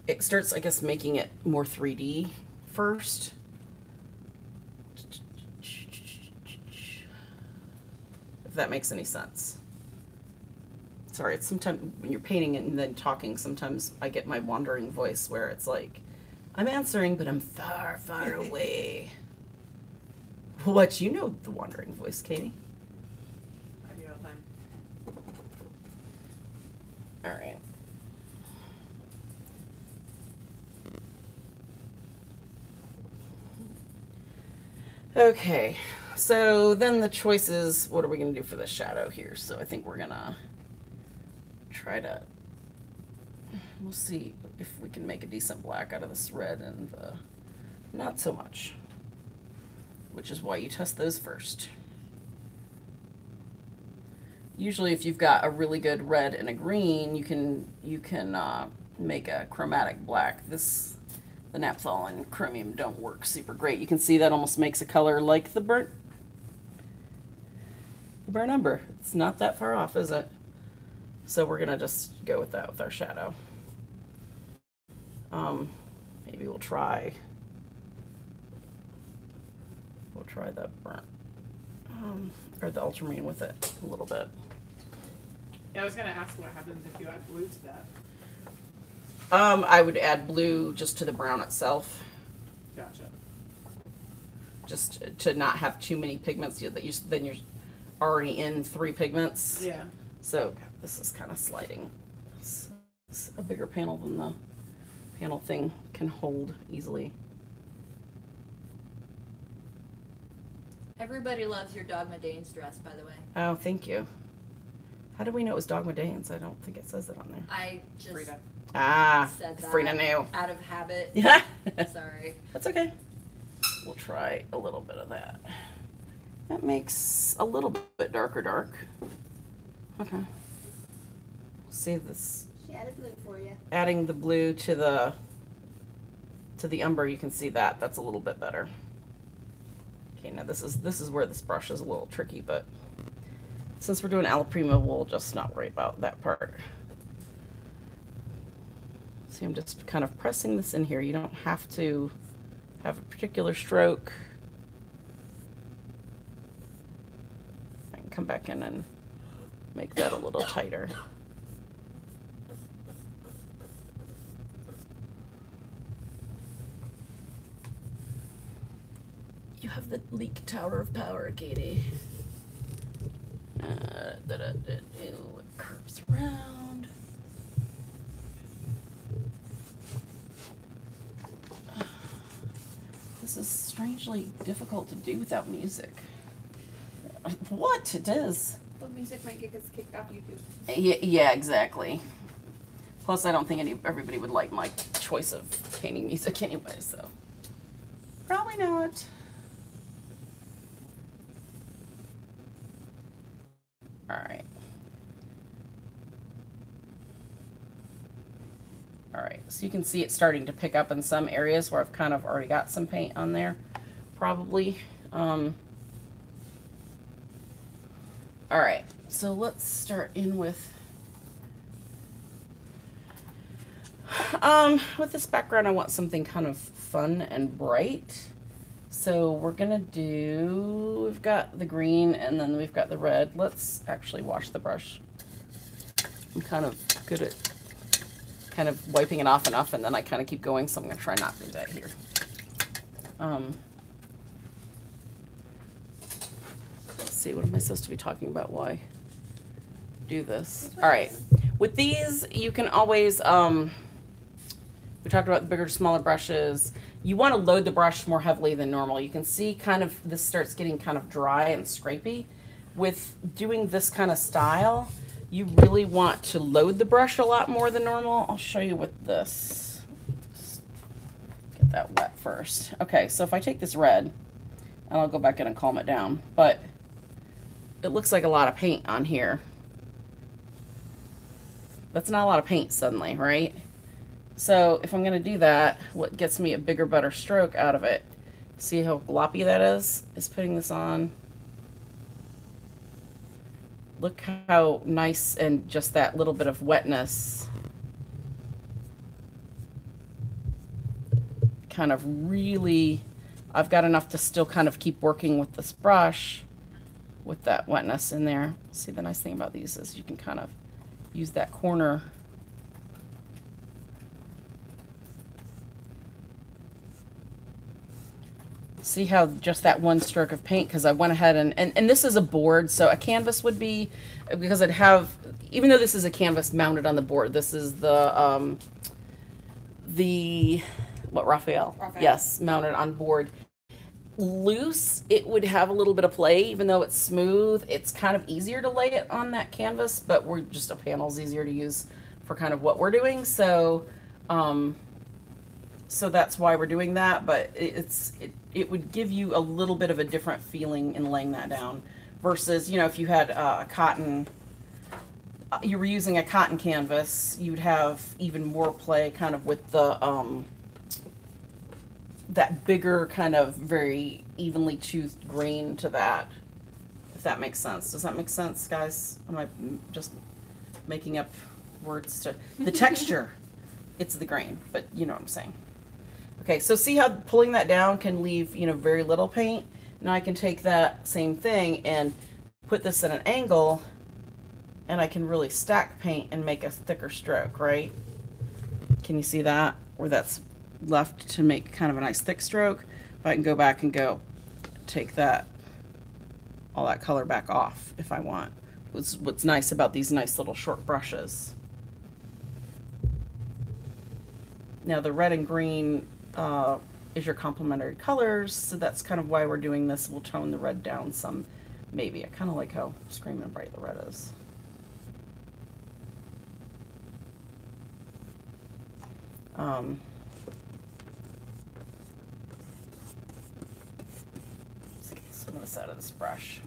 it starts, I guess, making it more 3D first. If that makes any sense. Sorry, it's sometimes when you're painting and then talking, sometimes I get my wandering voice where it's like, I'm answering, but I'm far, far away. What, you know the wandering voice, Katie? I do all the time. All right. Okay, so then the choice is, what are we going to do for the shadow here? So I think we're going to try to, we'll see if we can make a decent black out of this red and not so much, which is why you test those first. Usually if you've got a really good red and a green, you can make a chromatic black. The naphthol and chromium don't work super great. You can see that almost makes a color like the burnt umber. It's not that far off, is it? So we're gonna just go with that with our shadow. Maybe we'll try the burnt or the ultramarine with it a little bit. Yeah, I was gonna ask what happens if you add blue to that. I would add blue just to the brown itself, Gotcha. just to not have too many pigments. Then you're already in 3 pigments. Yeah. So this is kind of sliding. It's a bigger panel than the panel thing can hold easily. Everybody loves your Dogma Danes dress, by the way. Oh, thank you. How do we know it was Dogma Danes? I don't think it says it on there. I just Frida. said that Frida knew. out of habit. Yeah. Sorry. That's okay. We'll try a little bit of that. That makes a little bit dark. Okay. Save this. She added blue for you. Adding the blue to the umber, you can see that. That's a little bit better. Okay, now this is where this brush is a little tricky, but since we're doing Alla Prima, we'll just not worry about that part. See, I'm just kind of pressing this in here. You don't have to have a particular stroke. I can come back in and make that a little tighter. You have the leak tower of power, Katie. It curves around. This is strangely difficult to do without music. What? It is. Well, music might get us kicked off YouTube. Yeah, exactly. Plus, I don't think everybody would like my choice of painting music anyway, so. Probably not. Alright. Alright, so you can see it starting to pick up in some areas where I've kind of already got some paint on there, probably. Alright, so let's start in with this background. I want something kind of fun and bright. So we're gonna do, we've got the green and then we've got the red. Let's actually wash the brush. I'm kind of good at kind of wiping it off enough, and then I kind of keep going, so I'm gonna try not to do that here. Let's see, what am I supposed to be talking about? Why do this? All right, with these, you can always, we talked about the bigger, smaller brushes. You want to load the brush more heavily than normal. You can see kind of this starts getting kind of dry and scrapey. With doing this kind of style, you really want to load the brush a lot more than normal. I'll show you with this. Just get that wet first. Okay, so if I take this red, and I'll go back in and calm it down, but it looks like a lot of paint on here. That's not a lot of paint suddenly, right? So if I'm going to do that, what gets me a bigger, better stroke out of it, see how gloppy that is putting this on. Look how nice, and just that little bit of wetness kind of really, I've got enough to still kind of keep working with this brush with that wetness in there. See, the nice thing about these is you can kind of use that corner. See how just that one stroke of paint, because I went ahead and this is a board, so a canvas would be, because I'd have, even though this is a canvas mounted on the board, this is the what, Raphael? Yes, mounted on board. Loose, it would have a little bit of play, even though it's smooth. It's kind of easier to lay it on that canvas, but we're just, a panel's easier to use for kind of what we're doing, so so that's why we're doing that. But it would give you a little bit of a different feeling in laying that down versus, you know, if you had a cotton you were using a cotton canvas, you'd have even more play kind of with the, that bigger kind of very evenly toothed grain to that, if that makes sense. Does that make sense, guys? Am I just making up words to the texture? It's the grain, but you know what I'm saying. Okay, so see how pulling that down can leave, you know, very little paint. Now I can take that same thing and put this at an angle, and I can really stack paint and make a thicker stroke, right? Can you see that? Where that's left to make kind of a nice thick stroke. But I can go back and go take that, all that color back off if I want. What's nice about these nice little short brushes. Now the red and green is your complementary colors, so that's kind of why we're doing this. We'll tone the red down some, maybe. I kind of like how screaming bright the red is. Let's get some of this out of this brush.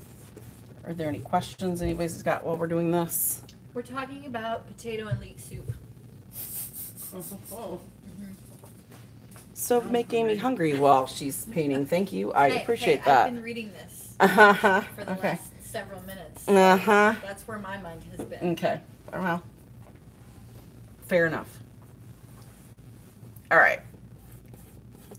Are there any questions anybody's got while we're doing this? We're talking about potato and leek soup. Oh. So make Amy hungry while she's painting. Thank you. I appreciate that. I've been reading this Uh-huh. for the Okay. last several minutes. Uh-huh. That's where my mind has been. Okay. Well, fair enough. All right.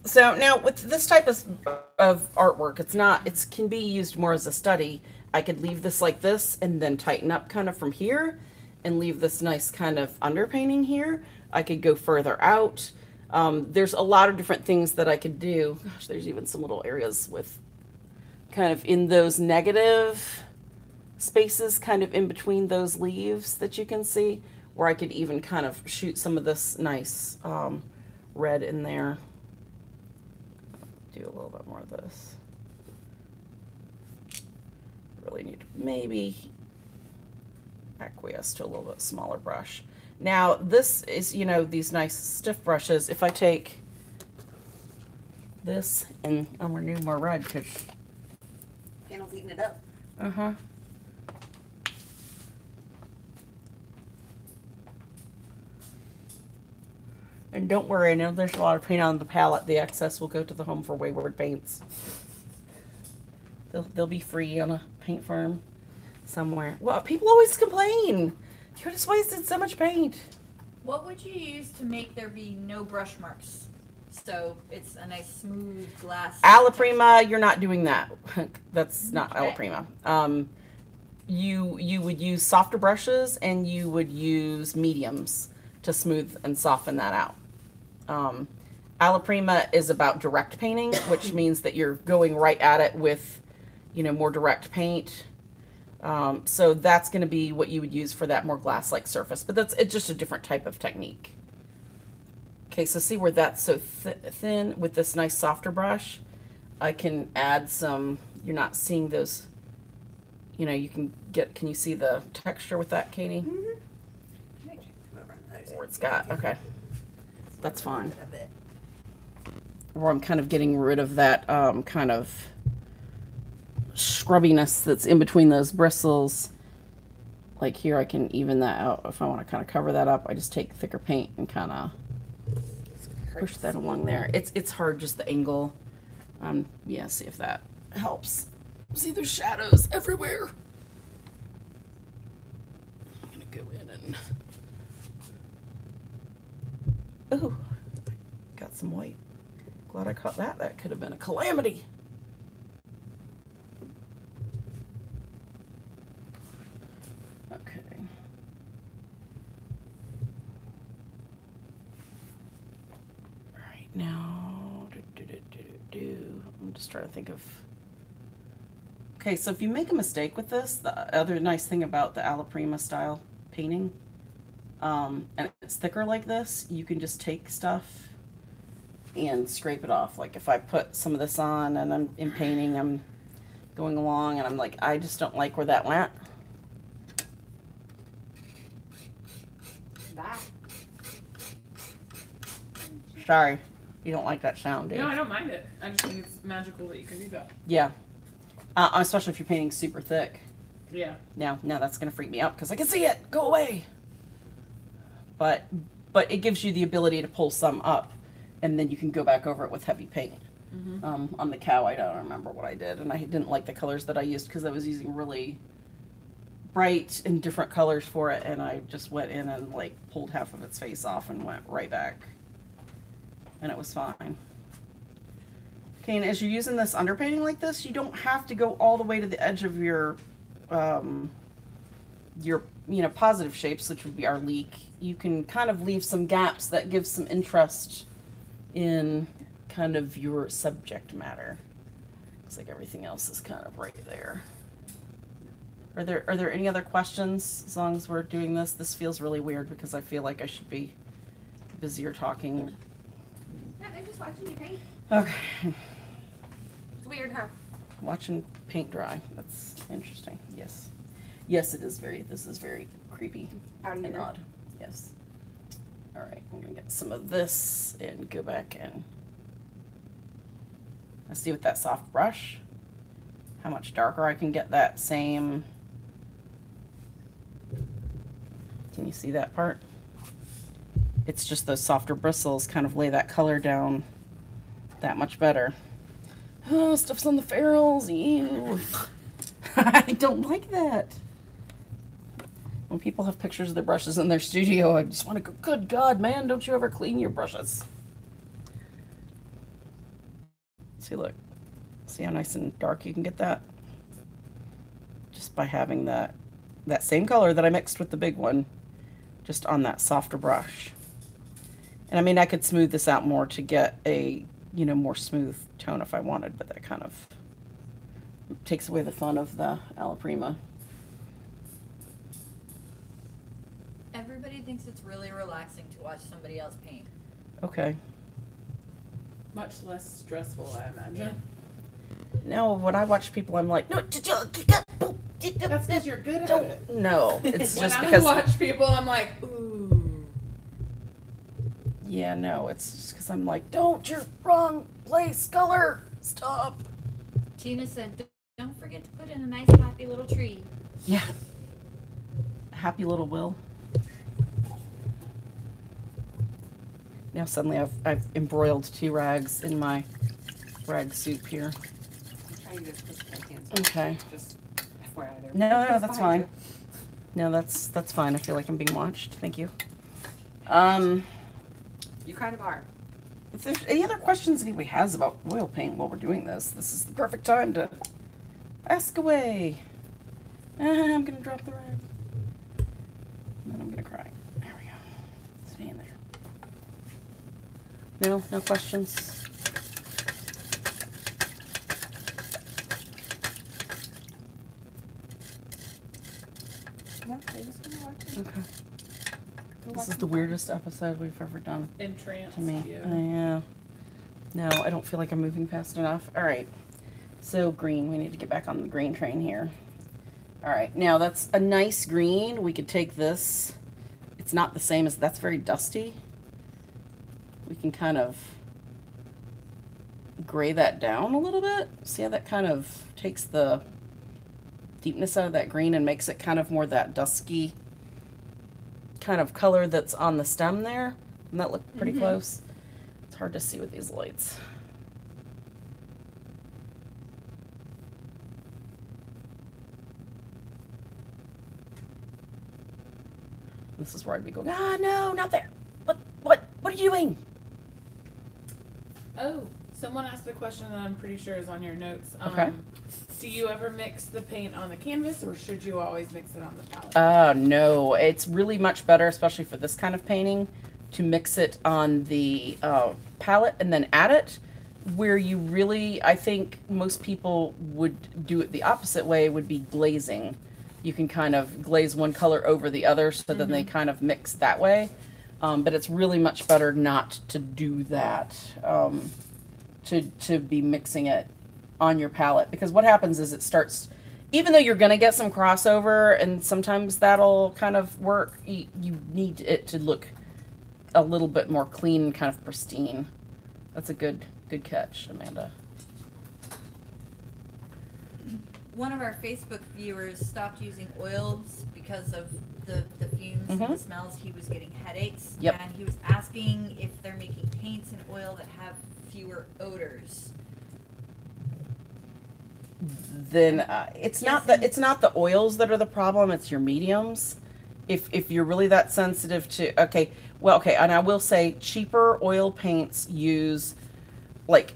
So now with this type of artwork, it can be used more as a study. I could leave this like this and then tighten up kind of from here and leave this nice kind of underpainting here. I could go further out. There's a lot of different things that I could do. Gosh, there's even some little areas with kind of in those negative spaces kind of in between those leaves that you can see, where I could even kind of shoot some of this nice red in there. Do a little bit more of this. Really need to maybe acquiesce to a little bit smaller brush. Now this is, you know, these nice stiff brushes. If I take this and I'm gonna do more red because Panel's eating it up. uh-huh. And don't worry, I know there's a lot of paint on the palette. The excess will go to the Home for Wayward Paints. They'll be free on a paint firm somewhere. Well, people always complain. You just wasted so much paint. What would you use to make there be no brush marks? So it's a nice smooth glass. Alla Prima, you're not doing that. That's not Alla Okay. Prima. You would use softer brushes and you would use mediums to smooth and soften that out. Alla Prima is about direct painting, which means that you're going right at it with, you know, more direct paint. So that's going to be what you would use for that more glass-like surface, but it's just a different type of technique. Okay, so see where that's so thin with this nice softer brush? I can add some, you're not seeing those, you know, you can you see the texture with that, Katie? Mm-hmm. Where it's got, okay, that's fine. Where I'm kind of getting rid of that kind of scrubbiness that's in between those bristles. Like here, I can even that out. If I want to kind of cover that up, I just take thicker paint and kind of push that along there. It's hard, just the angle. Yeah, see if that helps. See, there's shadows everywhere. I'm gonna go in and ooh, got some white. Glad I caught that. That could have been a calamity. Okay. All right, now, I'm just trying to think of. Okay, so if you make a mistake with this, the other nice thing about the Alla Prima style painting, and it's thicker like this, you can just take stuff and scrape it off. Like if I put some of this on and I'm in painting, I'm going along and I'm like, I just don't like where that went. Back. Sorry, you don't like that sound, do you? No, I don't mind it. I just think it's magical that you can do that. Yeah, especially if you're painting super thick. Yeah. Now that's going to freak me out because I can see it. Go away. But it gives you the ability to pull some up, and then you can go back over it with heavy paint. On the cow, I don't remember what I did, and I didn't like the colors that I used because I was using really bright and different colors for it, and I just went in and like pulled half of its face off and went right back, and it was fine. Okay, and as you're using this underpainting like this, you don't have to go all the way to the edge of your positive shapes, which would be our leak. You can kind of leave some gaps that give some interest in kind of your subject matter. Looks like everything else is kind of right there. Are there any other questions as long as we're doing this? This feels really weird because I feel like I should be busier talking. No, they're just watching you paint. Okay. It's weird, huh? Watching paint dry. That's interesting. Yes. Yes, it is this is very creepy and odd. Yes. All right, I'm gonna get some of this and go back and let's see with that soft brush how much darker I can get that same. Can you see that part? It's just those softer bristles kind of lay that color down that much better. Oh, stuff's on the ferrules. Ew. I don't like that. When people have pictures of their brushes in their studio, I just want to go, good God, man, don't you ever clean your brushes. See, look. See how nice and dark you can get that? Just by having that same color that I mixed with the big one, just on that softer brush. And I mean, I could smooth this out more to get a, more smooth tone if I wanted, but that kind of takes away the fun of the Alla Prima. Everybody thinks it's really relaxing to watch somebody else paint. Okay. Much less stressful, I imagine. No, when I watch people, I'm like, no, That's because you're good at it. no, it's When just I because. watch people, I'm like, ooh. Yeah, no, it's just because I'm like, don't, you're wrong place, color, stop. Tina said, don't forget to put in a nice happy little tree. Yeah. Happy little Will. Now suddenly I've embroiled 2 rags in my rag soup here. Okay. No, that's fine. No, that's fine. I feel like I'm being watched. Thank you. You kind of are. If there's any other questions anybody has about oil paint while we're doing this is the perfect time to ask away. I'm gonna drop the rag. And then I'm gonna cry. There we go. Stay in there. No questions. No, they just gonna watch it. Okay. This is the weirdest episode we've ever done Entranced. to me. Yeah. No, I don't feel like I'm moving fast enough. All right. So green, we need to get back on the green train here. All right, now that's a nice green. We could take this. It's not the same as, that's very dusty. We can kind of gray that down a little bit. See how that kind of takes the deepness out of that green and makes it kind of more that dusky kind of color that's on the stem there. Doesn't that look pretty close? It's hard to see with these lights. This is where I'd be going, ah, no, not there. What are you doing? Oh, someone asked a question that I'm pretty sure is on your notes. Okay. Do you ever mix the paint on the canvas, or should you always mix it on the palette? No, it's really much better, especially for this kind of painting, to mix it on the palette and then add it. Where you really, I think most people would do it the opposite way, would be glazing. You can kind of glaze one color over the other, so then they kind of mix that way. But it's really much better not to do that, to be mixing it on your palette. Because what happens is it starts, even though you're going to get some crossover, and sometimes that'll kind of work, you need it to look a little bit more clean and kind of pristine. That's a good catch, Amanda. one of our Facebook viewers stopped using oils because of the fumes and the smells. He was getting headaches. Yep. And he was asking if they're making paints in oil that have fewer odors. Then it's not the oils that are the problem, it's your mediums. If you're really that sensitive to, okay, and I will say cheaper oil paints use, like,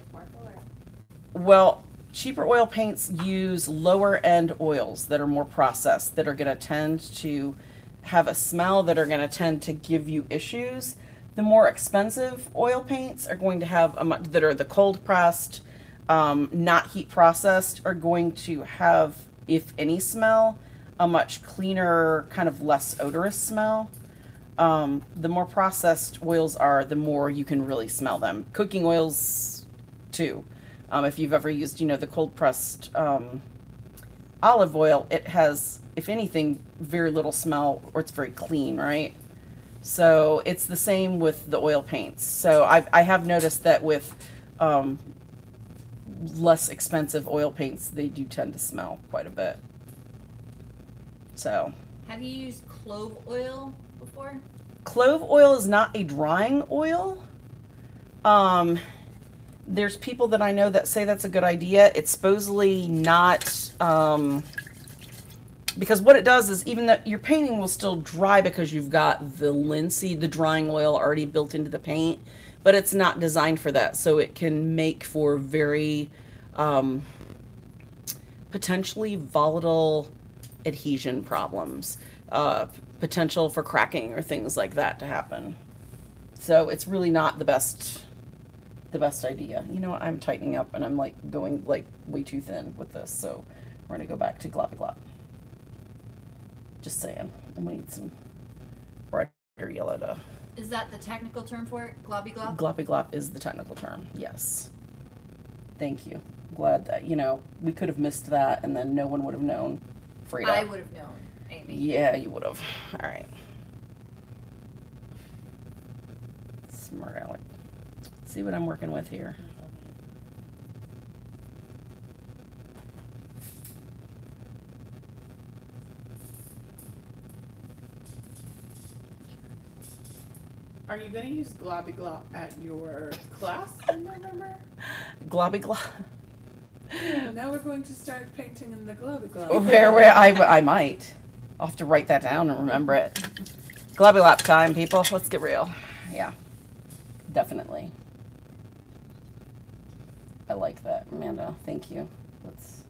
well, cheaper oil paints use lower end oils that are more processed, that are going to tend to have a smell, that are going to tend to give you issues. The more expensive oil paints are going to have that are the cold pressed, not heat processed, are going to have, if any smell, a much cleaner, kind of less odorous smell. The more processed oils are, the more you can really smell them. Cooking oils too. If you've ever used, the cold pressed olive oil, it has, if anything, very little smell, or it's very clean, right? So it's the same with the oil paints. So I have noticed that with less expensive oil paints, they do tend to smell quite a bit. So. Have you used clove oil before? Clove oil is not a drying oil. There's people that I know that say that's a good idea. It's supposedly not, because what it does is, even though your painting will still dry because you've got the linseed, the drying oil already built into the paint, but it's not designed for that. So it can make for very potentially volatile adhesion problems, potential for cracking or things like that to happen. So it's really not the best idea. You know what, I'm tightening up and I'm like going like way too thin with this, so we're gonna go back to gloppy glop. Just saying, I'm gonna need some brighter yellow to. Is that the technical term for it? Gloppy glop? Gloppy glop is the technical term, yes. Thank you. Glad that, we could have missed that and then no one would have known. Frida. I would have known, Amy. Yeah, you would have. All right. Smart aleck. See what I'm working with here. Are you going to use Globby Glop at your class in November? Globby Glop. Now we're going to start painting in the Globby Glop. I might. I'll have to write that down and remember it. Globby Glop time, people. Let's get real. Yeah, definitely. I like that, Amanda. Thank you. That's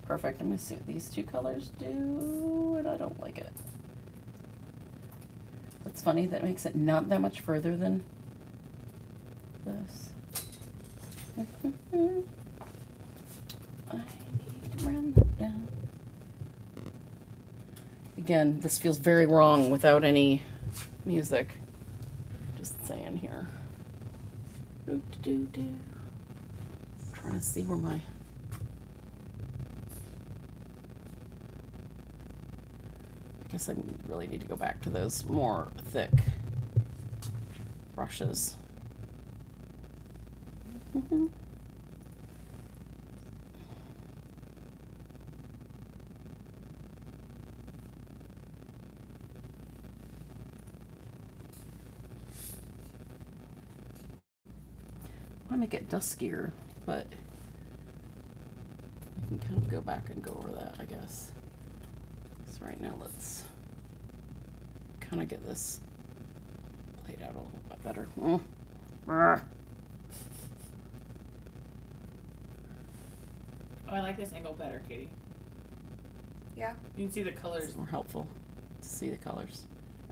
perfect. I'm going to see what these two colors do, and I don't like it. It's funny, that makes it not that much further than this. I need to round that down. Again, this feels very wrong without any music. Just saying here. Trying to see where my. I guess I really need to go back to those more thick brushes. I want to make it duskier, but I can kind of go back and go over that, I guess. So right now, let's kind of get this played out a little bit better. Oh, I like this angle better, Katie. Yeah. You can see the colors. It's more helpful to see the colors.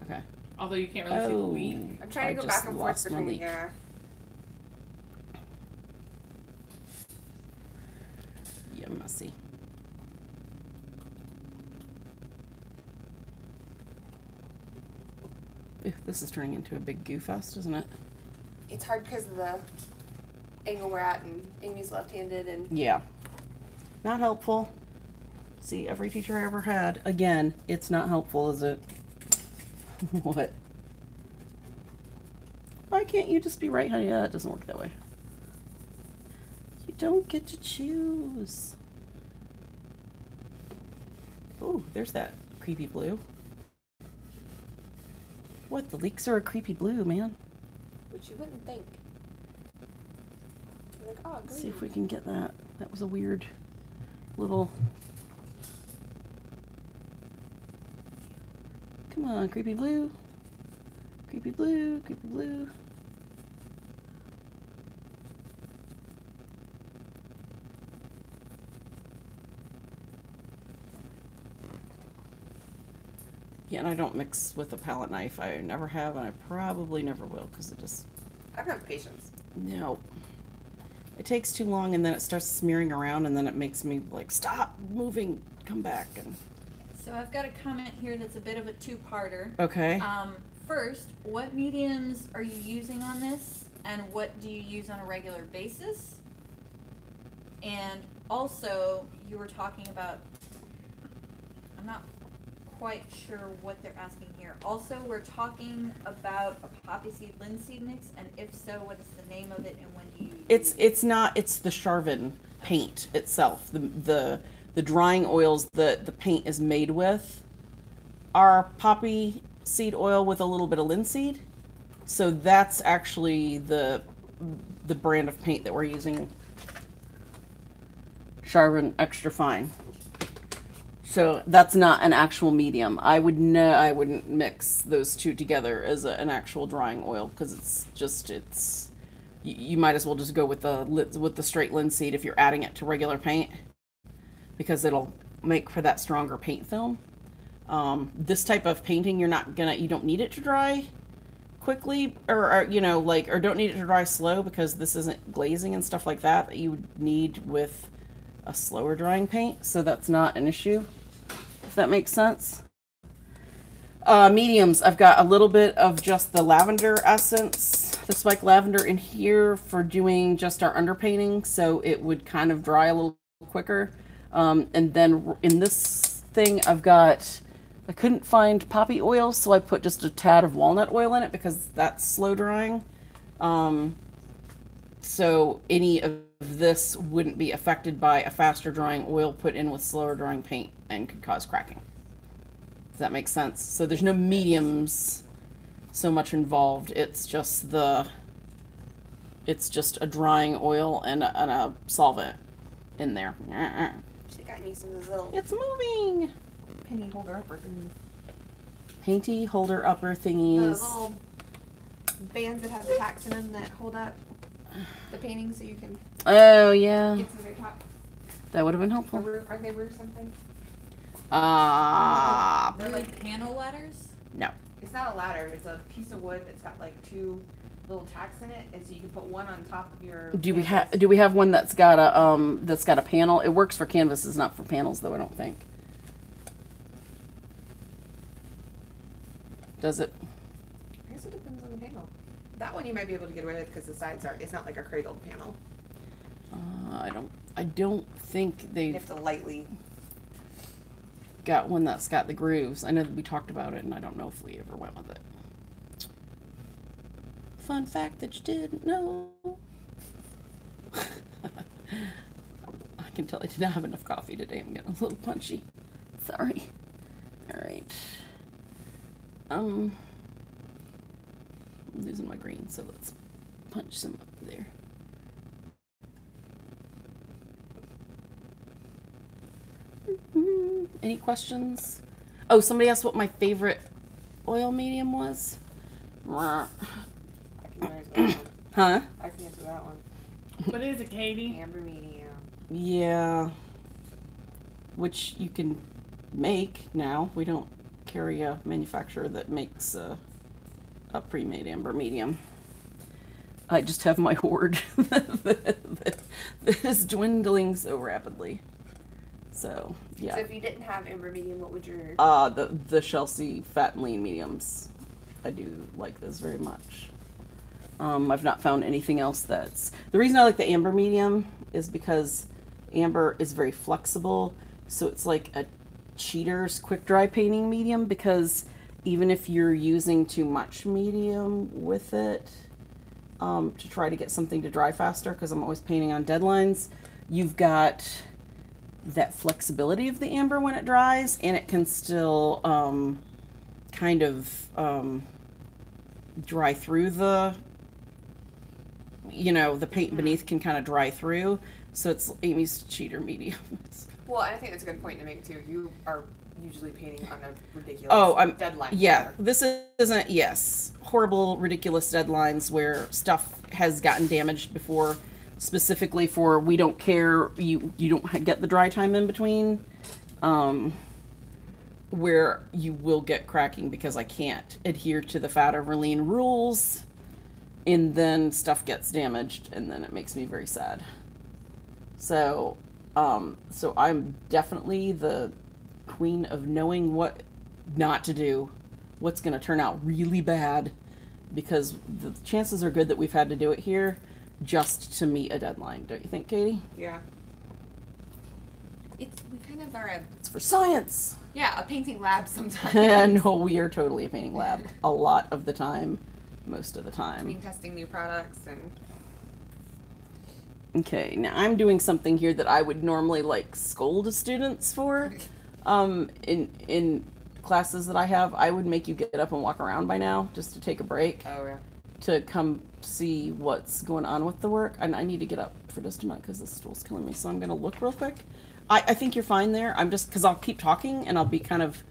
Okay. Although you can't really see the leaf. I'm trying to go back and forth between, yeah. Yeah, messy. Ew, this is turning into a big goo fest, isn't it? It's hard because of the angle we're at, and Amy's left-handed, and Yeah. Not helpful. See, every teacher I ever had, again, it's not helpful, is it? What? Why can't you just be right, honey? Yeah, it doesn't work that way. You don't get to choose. Ooh, there's that creepy blue. What, the leeks are a creepy blue, man? Which you wouldn't think. You're like, oh, Let's see if we can get that. That was a weird little... Come on, creepy blue. Creepy blue, creepy blue. Yeah, and I don't mix with a palette knife. I never have, and I probably never will, because it just... I don't have patience. No. It takes too long, and then it starts smearing around, and then it makes me, like, stop moving, come back. And So I've got a comment here that's a bit of a two-parter. okay. First, what mediums are you using on this, and what do you use on a regular basis? And also, you were talking about, I'm not quite sure what they're asking here. Also, we're talking about a poppy seed linseed mix, and if so, what is the name of it, and when do you use It's not, it's the Charvin paint itself. The drying oils that the paint is made with are poppy seed oil with a little bit of linseed. So that's actually the brand of paint that we're using. Charvin Extra Fine. So that's not an actual medium. I wouldn't mix those two together as an actual drying oil, because you might as well just go with the straight linseed if you're adding it to regular paint, because it'll make for that stronger paint film. This type of painting, you don't need it to dry quickly, or don't need it to dry slow, because this isn't glazing and stuff like that you would need with a slower drying paint. So that's not an issue, if that makes sense. Mediums, I've got a little bit of just the lavender essence, the spike lavender in here for doing just our underpainting, so it would kind of dry a little quicker. And then in this thing, I couldn't find poppy oil, so I put just a tad of walnut oil in it, because that's slow drying. So any of this wouldn't be affected by a faster drying oil put in with slower drying paint and could cause cracking. Does that make sense? So there's no mediums so much involved. It's just a drying oil and a solvent in there. She got me some of those little It's moving. penny holder upper thingies. Painty holder upper The thingies. little bands that have the tacks in them that hold up the painting so you can Oh yeah, get to the very top. that would have been Or helpful. roof, are they roof something? They're like panel ladders? No. It's not a ladder. It's a piece of wood that's got like two little tacks in it, and so you can put one on top of your. Do we canvas. have one that's got a panel? It works for canvases, not for panels, though. I don't think. Does it? I guess it depends on the panel. That one you might be able to get away with because the sides are. It's not like a cradled panel. I don't think You they've have to lightly. got one that's got the grooves. I know that we talked about it, and I don't know if we ever went with it. Fun fact that you didn't know. I can tell I did not have enough coffee today. I'm getting a little punchy. Sorry. All right. I'm losing my green, so let's punch some up there. Any questions? Oh, somebody asked what my favorite oil medium was. I can answer that one. Huh? I can answer that one. What is it, Katie? Amber medium. Yeah. Which you can make now. We don't carry a manufacturer that makes a pre-made amber medium. I just have my hoard that is dwindling so rapidly. So, yeah. So if you didn't have amber medium, what would your? The Chelsea fat and lean mediums. I do like those very much. I've not found anything else that's... The reason I like the amber medium is because amber is very flexible. So it's like a cheater's quick dry painting medium, because even if you're using too much medium with it, to try to get something to dry faster, because I'm always painting on deadlines, you've got that flexibility of the amber when it dries, and it can still kind of dry through the, the paint beneath can kind of dry through. So it's Amy's cheater medium. Well, and I think that's a good point to make too. You are usually painting on a ridiculous deadline. Yeah, this isn't, yes, horrible, ridiculous deadlines where stuff has gotten damaged before, specifically for we don't care, you don't get the dry time in between, where you will get cracking because I can't adhere to the fat over lean rules, and then stuff gets damaged, and then it makes me very sad. So I'm definitely the queen of knowing what not to do, what's going to turn out really bad, because the chances are good that we've had to do it here just to meet a deadline. Don't you think, Katie? Yeah. We kind of are It's for science. a painting lab sometimes. No, we are totally a painting lab a lot of the time, most of the time. Testing new products and. Okay, now I'm doing something here that I would normally like scold students for. In classes that I have, I would make you get up and walk around by now just to take a break. Oh yeah. To come see what's going on with the work. And I need to get up for just a minute because this stool's killing me. So I'm going to look real quick. I think you're fine there. I'm just, because I'll keep talking and I'll be kind of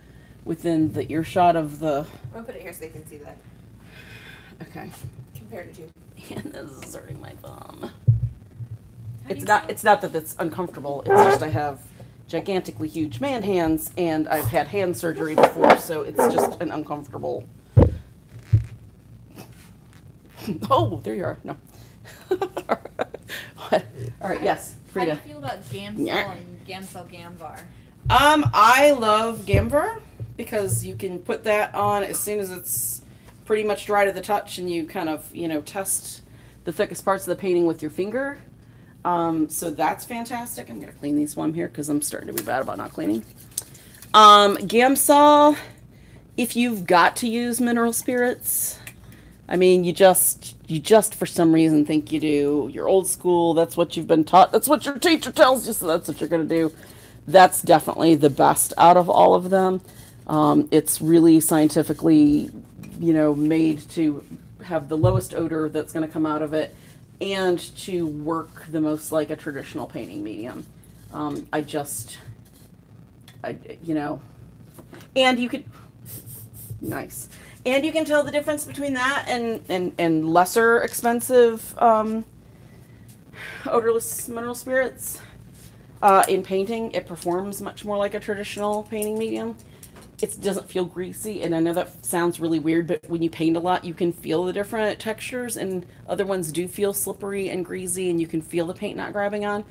within the earshot of the. I'll put it here so they can see that. Okay. Compared to. And this is hurting my thumb. It's not that it's uncomfortable. It's just I have gigantically huge man hands and I've had hand surgery before, so it's just an uncomfortable. Oh, there you are. No. All right, yes, Frida. How do you feel about Gamsol and Gamsol Gamvar? I love Gamvar because you can put that on as soon as it's pretty much dry to the touch, and you kind of, test the thickest parts of the painting with your finger. So that's fantastic. I'm gonna clean these while I'm here because I'm starting to be bad about not cleaning. Gamsol, if you've got to use mineral spirits, I mean, you just for some reason think you do. You're old school. That's what you've been taught. That's what your teacher tells you. So that's what you're going to do. That's definitely the best out of all of them. It's really scientifically, made to have the lowest odor that's going to come out of it and to work the most like a traditional painting medium. And you could, nice. And you can tell the difference between that and lesser expensive odorless mineral spirits. In painting, it performs much more like a traditional painting medium. It doesn't feel greasy, and I know that sounds really weird, but when you paint a lot, you can feel the different textures, and other ones do feel slippery and greasy, and you can feel the paint not grabbing on.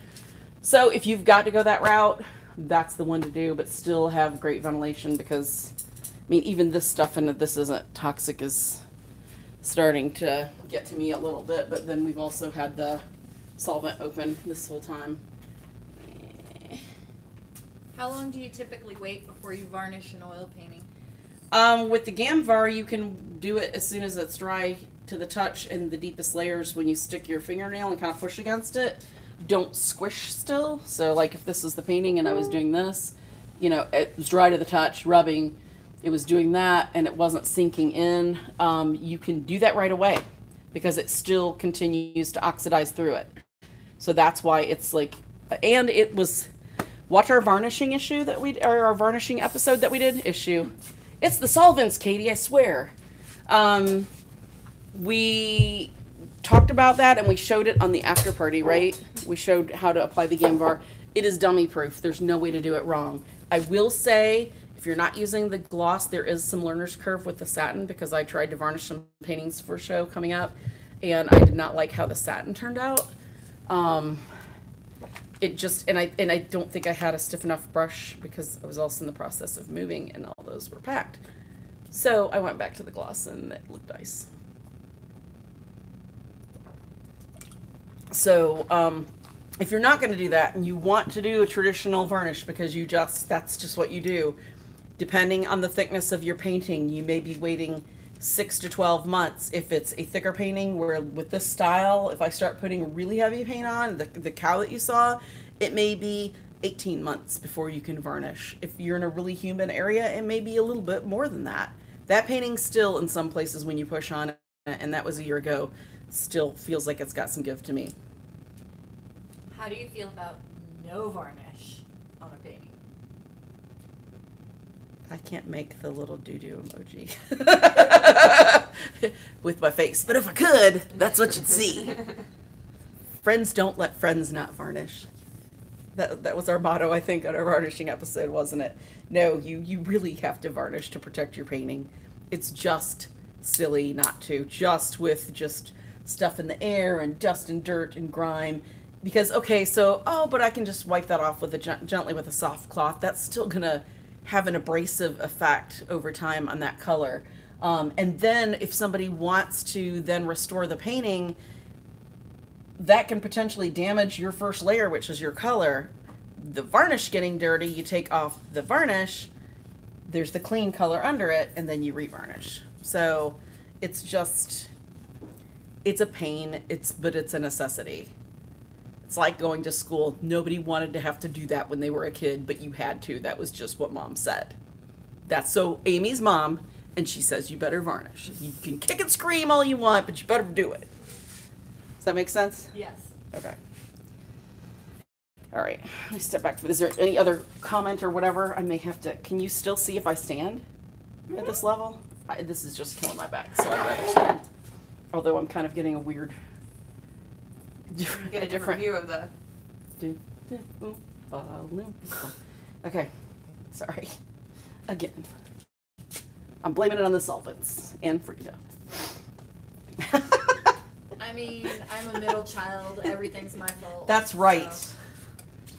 So if you've got to go that route, that's the one to do, but still have great ventilation, because I mean, even this stuff, and this isn't toxic, is starting to get to me a little bit, but then we've also had the solvent open this whole time. How long do you typically wait before you varnish an oil painting? With the Gamvar, you can do it as soon as it's dry to the touch, and the deepest layers when you stick your fingernail and kind of push against it. Don't squish still. So like if this is the painting and I was doing this, it was dry to the touch, rubbing, it was doing that and it wasn't sinking in. You can do that right away because it still continues to oxidize through it. So that's why it's like, and it was, watch our varnishing our varnishing episode that we did, It's the solvents, Katie, I swear. We talked about that and we showed it on the after party, right? We showed how to apply the Gamvar. It is dummy proof. There's no way to do it wrong. I will say, if you're not using the gloss, there is some learner's curve with the satin, because I tried to varnish some paintings for a show coming up and I did not like how the satin turned out. It just, and I don't think I had a stiff enough brush because I was also in the process of moving and all those were packed. So I went back to the gloss and it looked nice. So if you're not going to do that and you want to do a traditional varnish because that's just what you do, depending on the thickness of your painting, you may be waiting 6 to 12 months. If it's a thicker painting, where with this style, if I start putting really heavy paint on, the cow that you saw, it may be 18 months before you can varnish. If you're in a really humid area, it may be a little bit more than that. That painting still, in some places when you push on it, and that was a year ago, still feels like it's got some give to me. How do you feel about no varnish on a painting? I can't make the little doo-doo emoji with my face, but if I could, that's what you'd see. Friends don't let friends not varnish. That was our motto, I think, on our varnishing episode, wasn't it? No, you really have to varnish to protect your painting. It's just silly not to, just with just stuff in the air and dust and dirt and grime. Because, okay, so, oh, but I can just wipe that off with gently with a soft cloth. That's still going to have an abrasive effect over time on that color. And then if somebody wants to then restore the painting, that can potentially damage your first layer, which is your color. The varnish getting dirty, you take off the varnish, there's the clean color under it, and then you revarnish. So it's just, it's a pain, but it's a necessity. It's like going to school. Nobody wanted to have to do that when they were a kid, but you had to. That was just what mom said. That's so Amy's mom, and she says you better varnish. You can kick and scream all you want, but you better do it. Does that make sense? Yes. Okay. All right. Let me step back. Is there any other comment or whatever? I may have to. Can you still see if I stand at this level? This is just killing my back, so I'd rather stand. Although I'm kind of getting a weird. Get a different view of the. Okay. Sorry. Again. I'm blaming it on the solvents and Frida. I mean, I'm a middle child. Everything's my fault. That's right. So.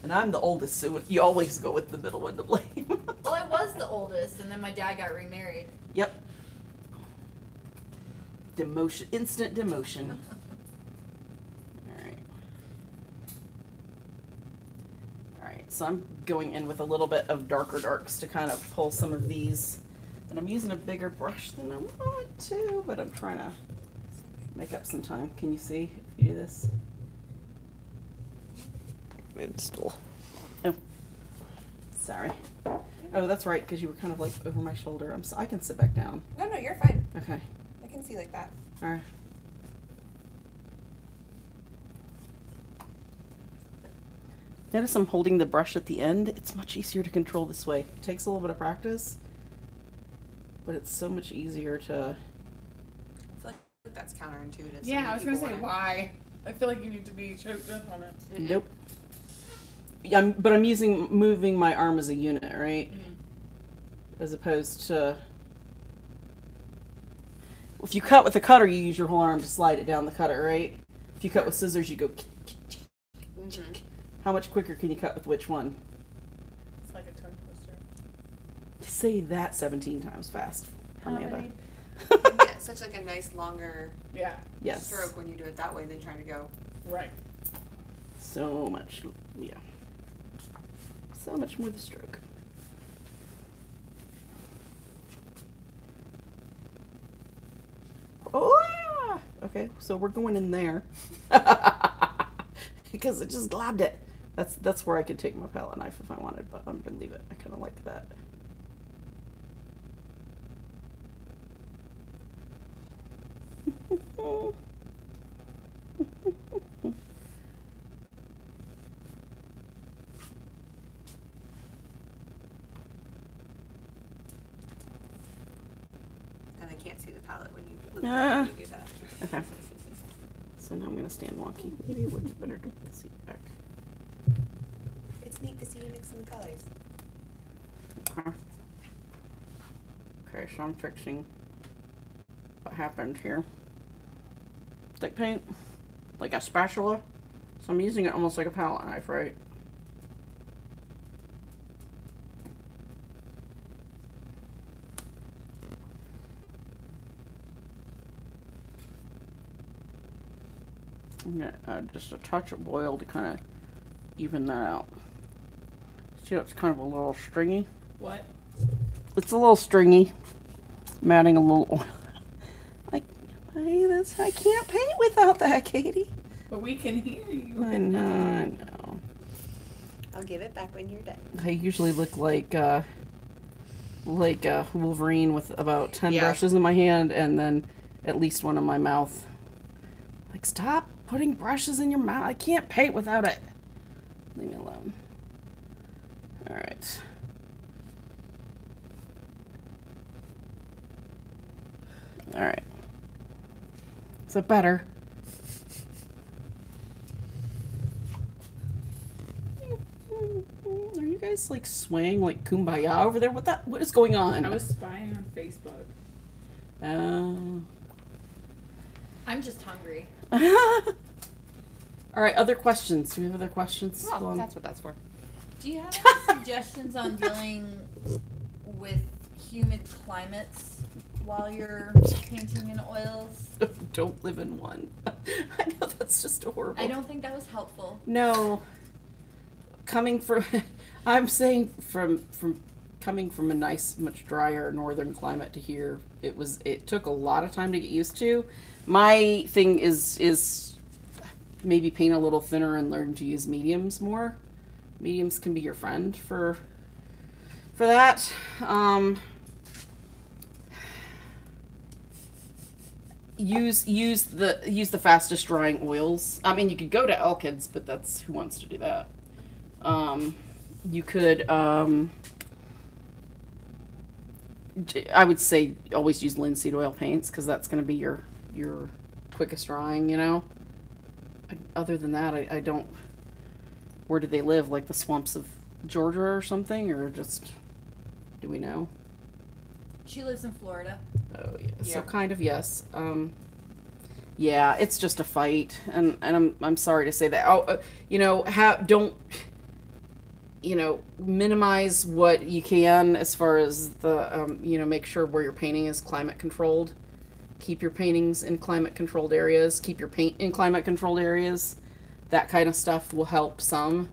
And I'm the oldest, so you always go with the middle one to blame. Well, I was the oldest, and then my dad got remarried. Yep. Demotion, instant demotion. All right, so I'm going in with a little bit of darker darks to kind of pull some of these. And I'm using a bigger brush than I want to, but I'm trying to make up some time. Can you see if you do this? It's still. Oh, sorry. Oh, that's right, because you were kind of like over my shoulder. I can sit back down. No, you're fine. Okay. I can see like that. All right. Notice I'm holding the brush at the end. It's much easier to control this way. It takes a little bit of practice, but it's so much easier to. I feel like that's counterintuitive. Yeah, I was gonna say why. I feel like you need to be choked up on it. Nope. But I'm moving my arm as a unit, right? Mm-hmm. As opposed to, if you cut with a cutter, you use your whole arm to slide it down the cutter, right? If you cut with scissors, you go. Mm-hmm. How much quicker can you cut with which one? It's like a tongue twister. Say that 17 times fast. How many? You get such like a nice longer stroke when you do it that way than trying to go. Right. So much, yeah. So much more the stroke. Oh, okay. So we're going in there because it just globbed it. That's where I could take my palette knife if I wanted, but I'm gonna leave it. I kind of like that. And I can't see the palette when you do that. Okay. So now I'm gonna stand wonky. Maybe it would be better to put the seat back. It's neat to see you mixing the colors. Okay, so I'm fixing what happened here. Thick paint, like a spatula. So I'm using it almost like a palette knife, right? I'm gonna add just a touch of oil to kind of even that out. See, it's kind of a little stringy. What? It's a little stringy. I'm adding a little oil. I can't paint without that, Katie. But we can hear you. I know. I'll give it back when you're done. I usually look like Wolverine with about 10 Yeah. brushes in my hand and then at least one in my mouth. Like, stop putting brushes in your mouth. I can't paint without it. Leave me alone. All right. All right. Is it better? Are you guys like swaying like kumbaya over there? What is going on? I was spying on Facebook. I'm just hungry. All right, other questions? Do we have other questions? Well, that's what that's for. Do you have any suggestions on dealing with humid climates while you're painting in oils? Don't live in one. I know that's just horrible. I don't think that was helpful. No. Coming from, I'm saying from coming from a nice, much drier northern climate to here, it took a lot of time to get used to. My thing is maybe paint a little thinner and learn to use mediums more. Mediums can be your friend for that. Use the fastest drying oils. I mean, you could go to alkyds, but that's who wants to do that. You could I would say always use linseed oil paints because that's going to be your quickest drying, you know. Other than that, I don't. Where do they live? Like the swamps of Georgia or something, or just do we know? She lives in Florida. Oh yeah, Yeah. so kind of yes. Yeah, it's just a fight, and I'm sorry to say that. Oh, you know, don't. You know, minimize what you can as far as the, you know, make sure where you're painting is climate controlled. Keep your paintings in climate controlled areas. Keep your paint in climate controlled areas. That kind of stuff will help some.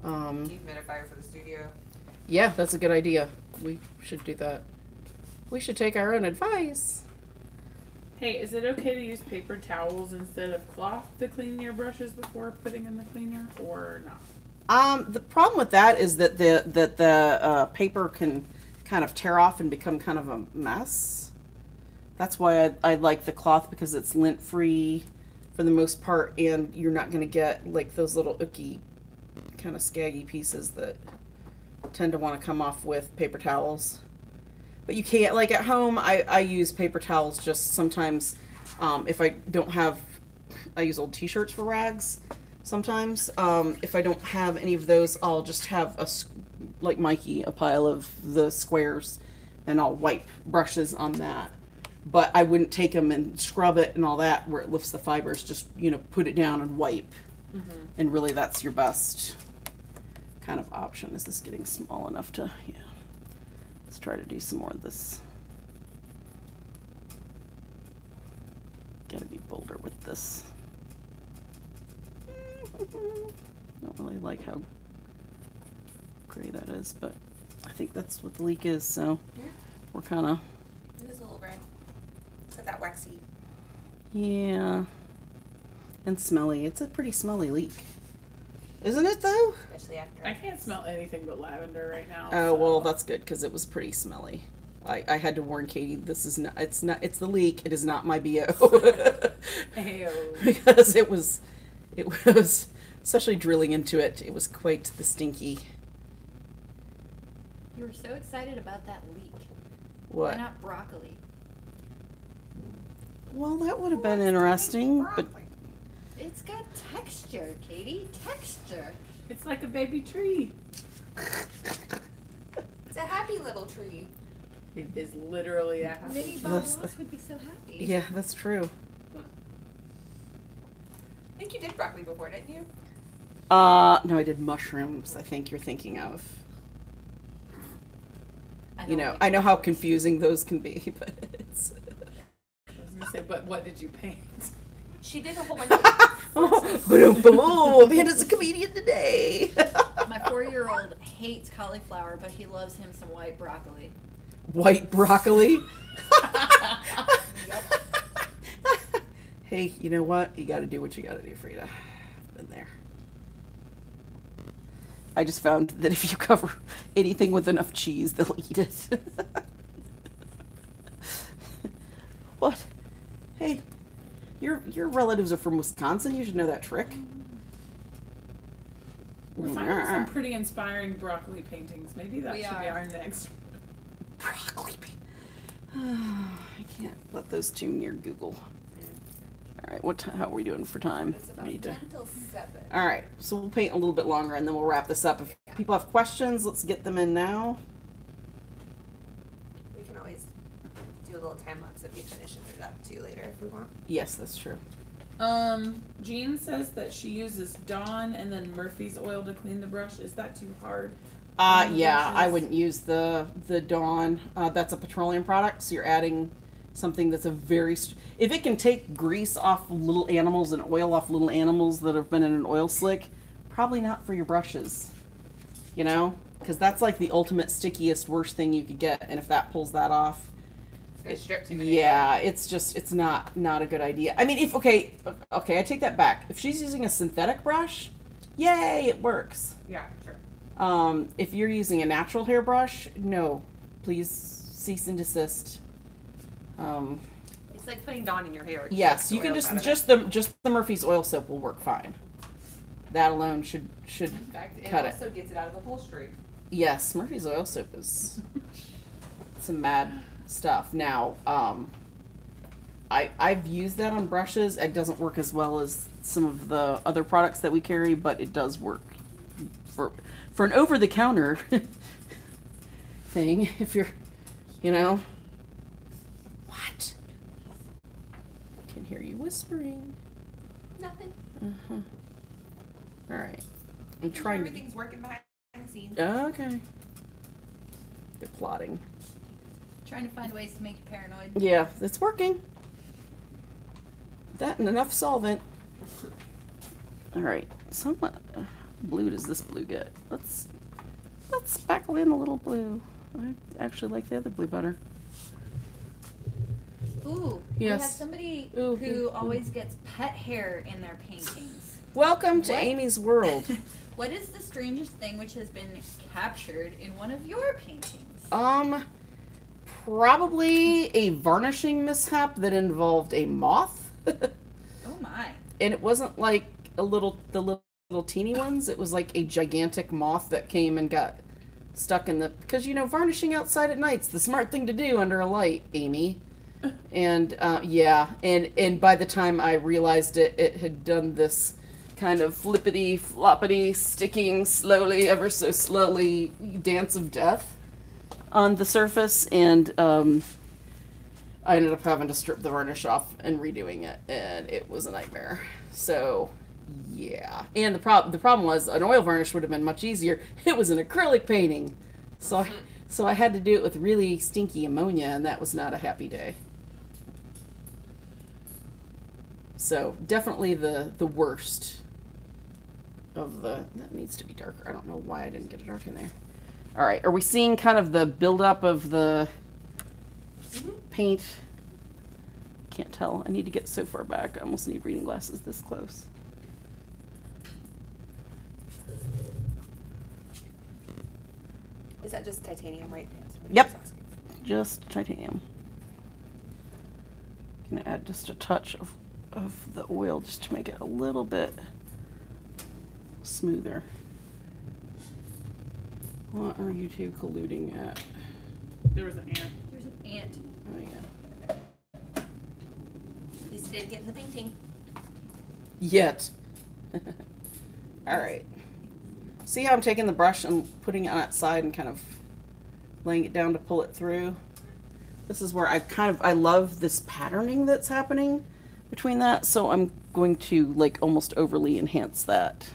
Dehumidifier for the studio. Yeah, that's a good idea. We should do that. We should take our own advice. Hey, is it okay to use paper towels instead of cloth to clean your brushes before putting in the cleaner, or not? The problem with that is that the paper can kind of tear off and become kind of a mess. That's why I like the cloth, because it's lint free for the most part, and you're not going to get like those little icky kind of scaggy pieces that tend to want to come off with paper towels. But you can't, like at home, I use paper towels just sometimes. If I don't have, I use old t-shirts for rags. Sometimes, if I don't have any of those, I'll just have like Mikey, a pile of the squares, and I'll wipe brushes on that. But I wouldn't take them and scrub it and all that where it lifts the fibers. Just, you know, put it down and wipe. Mm-hmm. And really that's your best kind of option. Is this getting small enough to, yeah. Let's try to do some more of this. Gotta be bolder with this. Don't really like how gray that is, but I think that's what the leak is, so Yeah. we're kind of, It is a little red. It's got that waxy. yeah, and smelly. It's a pretty smelly leak. Isn't it though? Especially after. I can't smell anything but lavender right now. Oh, well, so- that's good because it was pretty smelly. I had to warn Katie, this is not, it's the leak. It is not my BO. Ayo. Because it was, especially drilling into it, it was quite the stinky. You were so excited about that leek. What? Why not broccoli? Well, that would have been interesting, but It's got texture, Katie. Texture. It's like a baby tree. It's a happy little tree. It is literally a house. Mini Bob That's- Ross would be so happy. yeah, that's true. I think you did broccoli before, didn't you? No, I did mushrooms, I think you're thinking of. I You don't know, like I know how mushrooms. confusing those can be, but it's... I was gonna say, but what did you paint? She did a whole bunch of. Oh, boom, boom, Panda's a comedian today. My 4-year-old hates cauliflower, but he loves him some white broccoli. White broccoli. Yep. Hey, you know what? You gotta do what you gotta do, Frida. Been there. I just found that if you cover anything with enough cheese, they'll eat it. What? Hey, your relatives are from Wisconsin. You should know that trick. We're finding some pretty inspiring broccoli paintings. Maybe that should be our next. Broccoli paint. I can't let those two near Google. All right, how are we doing for time? It's about 10 till 7. All right, so we'll paint a little bit longer and then we'll wrap this up. If people have questions, let's get them in now. We can always do a little time lapse if you finish it up too later if we want. Yes, that's true. Jean says that she uses Dawn and then Murphy's oil to clean the brush. Is that too hard? Yeah, I wouldn't use the Dawn. That's a petroleum product, so you're adding something that's a very... If it can take grease off little animals and oil off little animals that have been in an oil slick, probably not for your brushes. You know? Because that's like the ultimate stickiest, worst thing you could get, and if that pulls that off... Yeah, it's not a good idea. I mean, okay, I take that back. If she's using a synthetic brush, yay, it works. Yeah, sure. If you're using a natural hair brush, no, please cease and desist. It's like putting Dawn in your hair. Yes, you can just the Murphy's oil soap will work fine. That alone should In fact, cut it also gets it out of the upholstery. Yes, Murphy's oil soap is some mad stuff. Now, I've used that on brushes. It doesn't work as well as some of the other products that we carry, but it does work for an over-the-counter thing. If you're, you know, what? I can hear you whispering. Nothing. All right, I'm trying. Everything's working behind the scenes. Okay. Good plotting. Trying to find ways to make you paranoid. Yeah, it's working. That and enough solvent. All right, somewhat blue does this blue get? Let's spackle in a little blue. I actually like the other blue better. Ooh, Yes. we have somebody Ooh, who always gets pet hair in their paintings. Welcome to What? Amy's world. What is the strangest thing which has been captured in one of your paintings? Probably a varnishing mishap that involved a moth. Oh my. And it wasn't like the little teeny ones. It was like a gigantic moth that came and got stuck in the, because you know, varnishing outside at night's the smart thing to do under a light, Amy. And yeah, and by the time I realized it, it had done this kind of flippity floppity, sticking slowly, ever so slowly, dance of death on the surface, and I ended up having to strip the varnish off and redoing it, and it was a nightmare. So yeah, and the problem was an oil varnish would have been much easier. It was an acrylic painting, so I had to do it with really stinky ammonia, and that was not a happy day. So definitely the worst of the, that needs to be darker. I don't know why I didn't get it dark in there. All right, are we seeing kind of the buildup of the paint? Can't tell. I need to get so far back. I almost need reading glasses this close. Is that just titanium, right? Yep, just titanium. Gonna add just a touch of the oil just to make it a little bit smoother. What are you two colluding at? There was an ant. There's an ant. Oh yeah. At least didn't get in the painting. Yet. All right. See how I'm taking the brush and putting it on its side and kind of laying it down to pull it through? This is where I love this patterning that's happening between that, so I'm going to like almost overly enhance that.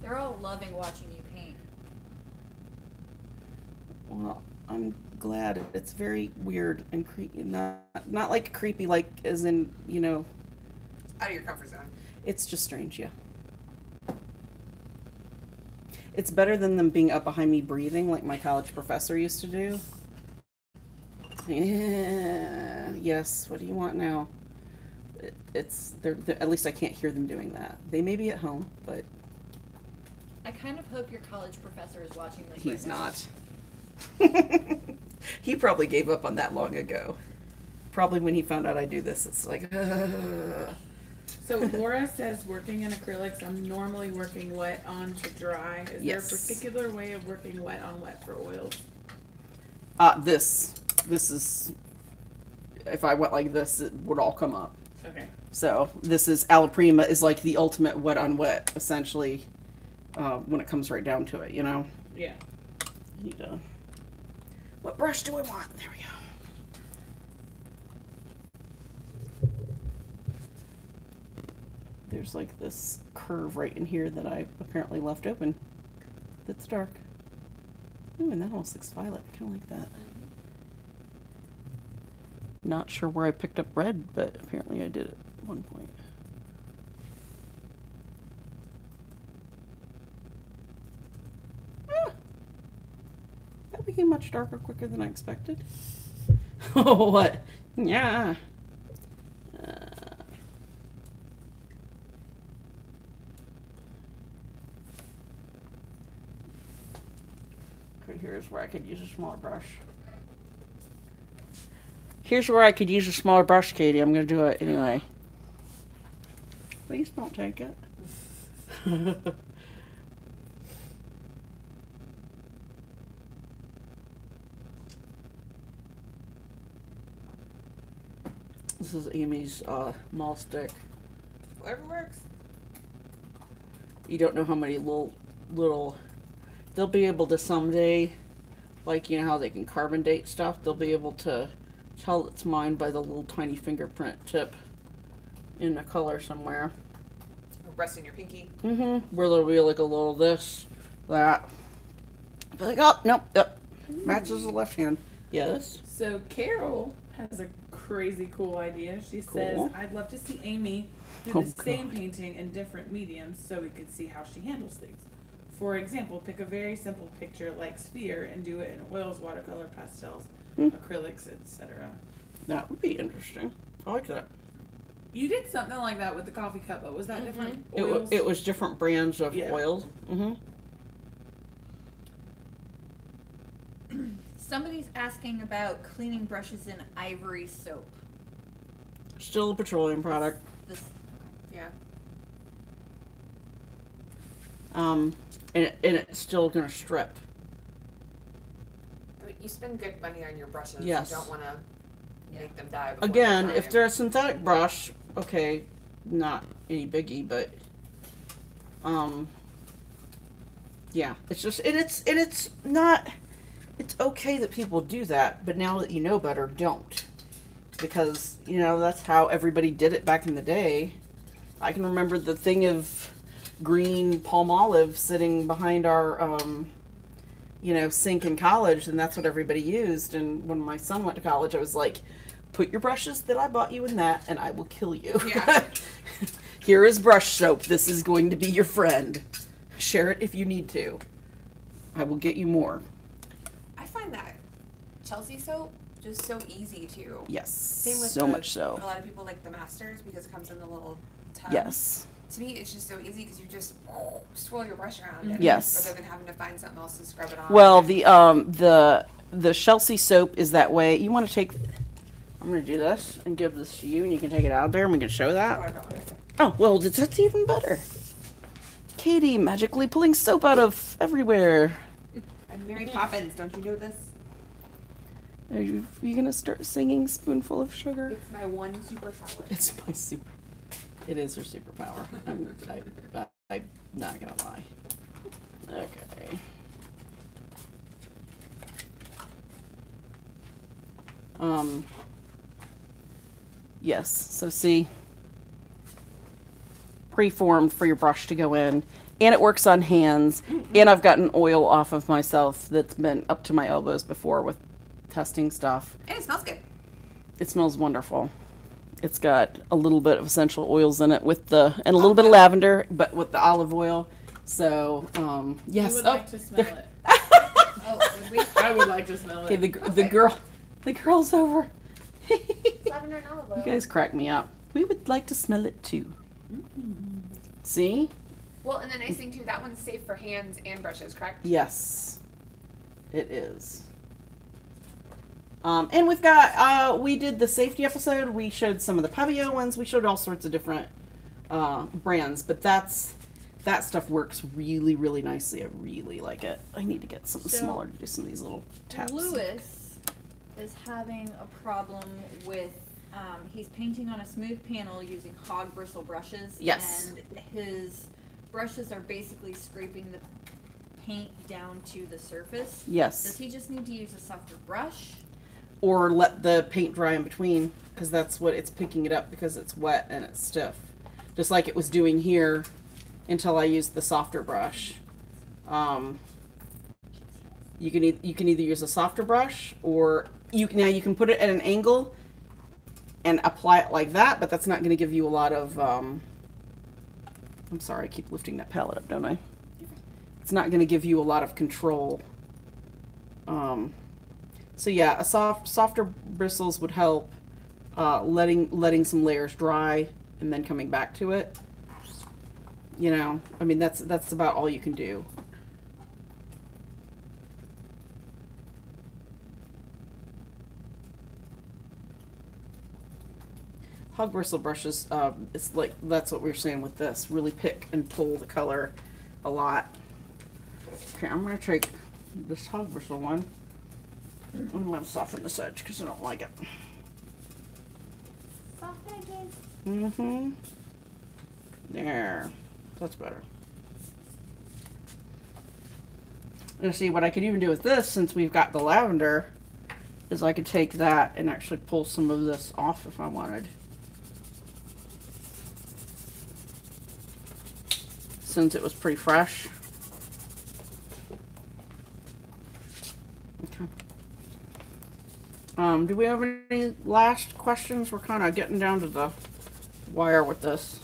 They're all loving watching you paint. Well, I'm glad. It's very weird and creepy. Not like creepy, like as in, you know. Out of your comfort zone. It's just strange, yeah. It's better than them being up behind me breathing like my college professor used to do. Yeah, yes, what do you want now? They're, at least I can't hear them doing that. They may be at home, but I kind of hope your college professor is watching this. He's right now. not. He probably gave up on that long ago. Probably when he found out I do this, it's like, So Laura says working in acrylics, I'm normally working wet on to dry. Is there a Yes. particular way of working wet on wet for oils? This is, if I went like this, it would all come up. Okay. So this is, Alla Prima is like the ultimate wet on wet, essentially, when it comes right down to it, you know? Yeah. Need to, what brush do I want? There we go. There's like this curve right in here that I apparently left open. That's dark. Ooh, and that almost looks violet. I kind of like that. Not sure where I picked up red, but apparently I did at one point. Ah, that became much darker quicker than I expected. Oh, what? Yeah. Here's where I could use a smaller brush. Here's where I could use a smaller brush, Katie. I'm going to do it anyway. Please don't take it. This is Amy's mall stick. Whatever works. You don't know how many little they'll be able to someday, like, you know how they can carbon date stuff, they'll be able to tell it's mine by the little tiny fingerprint tip in a color somewhere. Resting your pinky. Where there'll be like a little this, that. Be like, oh, nope, yep. Matches the left hand. Yes. So Carol has a crazy cool idea. She says, Cool. I'd love to see Amy do Oh, the same God. painting in different mediums so we could see how she handles things. For example, pick a very simple picture like sphere and do it in oils, watercolor, pastels, acrylics, etc. That would be interesting. I like that. You did something like that with the coffee cup, but was that different It, oils? it was different brands of Yeah. oils. Somebody's asking about cleaning brushes in ivory soap. Still a petroleum product. This, Yeah. And it's still gonna strip. I mean, you spend good money on your brushes. Yes. You don't want to make them die. before Again, their if time. they're a synthetic brush, okay, not any biggie, but yeah, it's just it's not. It's okay that people do that, but now that you know better, don't, because you know that's how everybody did it back in the day. I can remember the thing of green palm olive sitting behind our you know, sink in college, and that's what everybody used. And when my son went to college, I was like, put your brushes that I bought you in that, and I will kill you. Yeah. Here is brush soap. This is going to be your friend. Share it if you need to. I will get you more. I find that Chelsea soap just so easy to. Yes. Same with so much so. A lot of people like the Masters because it comes in the little tub. Yes. To me, it's just so easy because you just swirl your brush around it. Yes. Rather than having to find something else to scrub it on. Well, the Chelsea soap is that way. You want to take. I'm going to do this and give this to you, and you can take it out there, and we can show that. Oh, well, that's even better. Katie magically pulling soap out of everywhere. I'm Mary Poppins. Don't you know this? Are you going to start singing Spoonful of Sugar? It's my one superpower. It's my super. It is her superpower. I'm not going to lie. Okay. Yes, so see, preformed for your brush to go in, and it works on hands, and I've gotten oil off of myself that's been up to my elbows before with testing stuff. And it smells good. It smells wonderful. It's got a little bit of essential oils in it and a little bit of lavender, but with the olive oil. So, yes. I would like to smell it. I would like to smell Okay, it. the girl's over. Lavender and olive oil. You guys crack me up. We would like to smell it too. See? Well, and the nice thing too, that one's safe for hands and brushes, correct? Yes, it is. And we've got, we did the safety episode. We showed some of the Pavio ones. We showed all sorts of different brands, but that stuff works really, really nicely. I really like it. I need to get something smaller to do some of these little taps. Lewis is having a problem with, he's painting on a smooth panel using hog bristle brushes. Yes. And his brushes are basically scraping the paint down to the surface. Yes. Does he just need to use a softer brush? Or let the paint dry in between, because that's what it's picking it up because it's wet and it's stiff. Just like it was doing here until I used the softer brush. You can either use a softer brush, or you can put it at an angle and apply it like that, but that's not going to give you a lot of I'm sorry, I keep lifting that palette up, don't I? It's not going to give you a lot of control. So yeah, softer bristles would help, letting some layers dry and then coming back to it. You know, I mean, that's about all you can do. Hog bristle brushes, it's like, that's what we were saying with this. Really pick and pull the color a lot. Okay, I'm going to take this hog bristle one. I'm going to soften this edge because I don't like it. Soft edges. Mm-hmm. There. That's better. And see, what I could even do with this, since we've got the lavender, is I could take that and actually pull some of this off if I wanted. Since it was pretty fresh. Okay. Do we have any last questions? We're kind of getting down to the wire with this.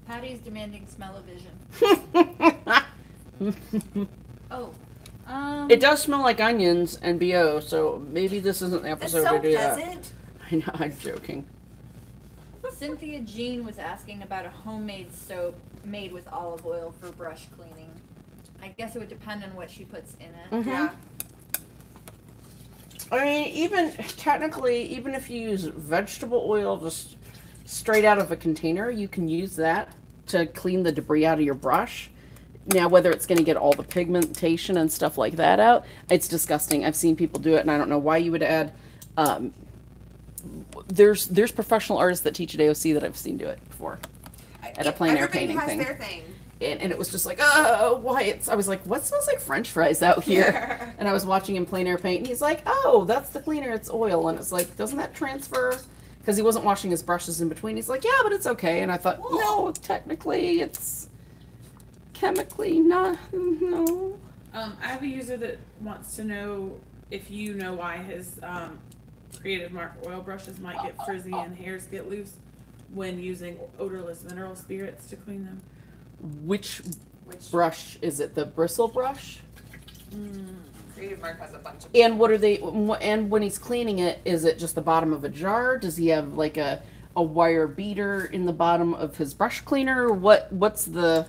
Patty's demanding smell-o-vision. Oh. It does smell like onions and BO, so maybe this isn't the episode to do that. I know, I'm joking. Cynthia Jean was asking about a homemade soap made with olive oil for brush cleaning. I guess it would depend on what she puts in it. Mm-hmm. Yeah. I mean, even if you use vegetable oil just straight out of a container, you can use that to clean the debris out of your brush. Now, whether it's going to get all the pigmentation and stuff like that out, it's disgusting. I've seen people do it, and I don't know why you would add. There's professional artists that teach at AOC that I've seen do it before at a plein air painting thing. Everybody has their thing. And it was just like, oh, why? I was like, what smells like French fries out here? And I was watching him plein air paint, and he's like, oh, that's the cleaner, it's oil. And it's like, doesn't that transfer? Because he wasn't washing his brushes in between. He's like, yeah, but it's okay. And I thought, no, technically, it's chemically not, no. I have a user that wants to know if you know why his Creative Mark oil brushes might get frizzy and hairs get loose when using odorless mineral spirits to clean them. Which brush is it? The bristle brush? Creative Mark has a bunch of. And what are they? And when he's cleaning it, is it just the bottom of a jar? Does he have like a wire beater in the bottom of his brush cleaner? What's the?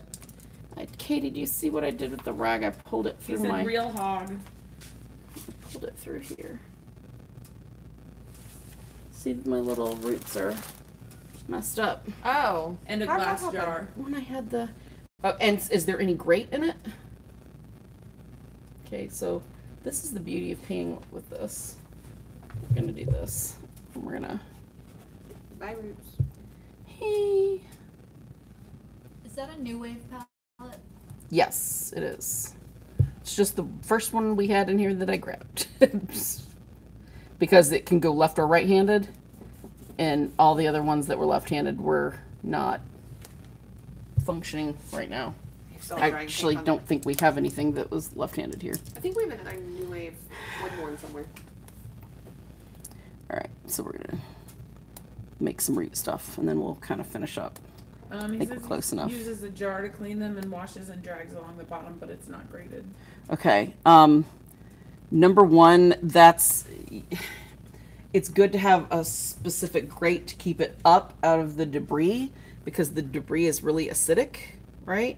Katie, do you see what I did with the rag? I pulled it through my. Real hog. I pulled it through here. See, my little roots are messed up. Oh. And a glass jar. When I had the. Oh, and is there any grate in it? Okay, so this is the beauty of painting with this. We're gonna do this. And we're gonna. Bye, roots. Hey. Is that a new wave palette? Yes, it is. It's just the first one we had in here that I grabbed. Because it can go left or right-handed, and all the other ones that were left-handed were not functioning right now. I actually don't think we have anything that was left-handed here. I think we have a new wave woodworn somewhere. All right, so we're gonna make some root stuff, and then we'll kind of finish up. I think we're close enough. He uses a jar to clean them and washes and drags along the bottom, but it's not graded. Okay. Number one, it's good to have a specific grate to keep it up out of the debris, because the debris is really acidic, right?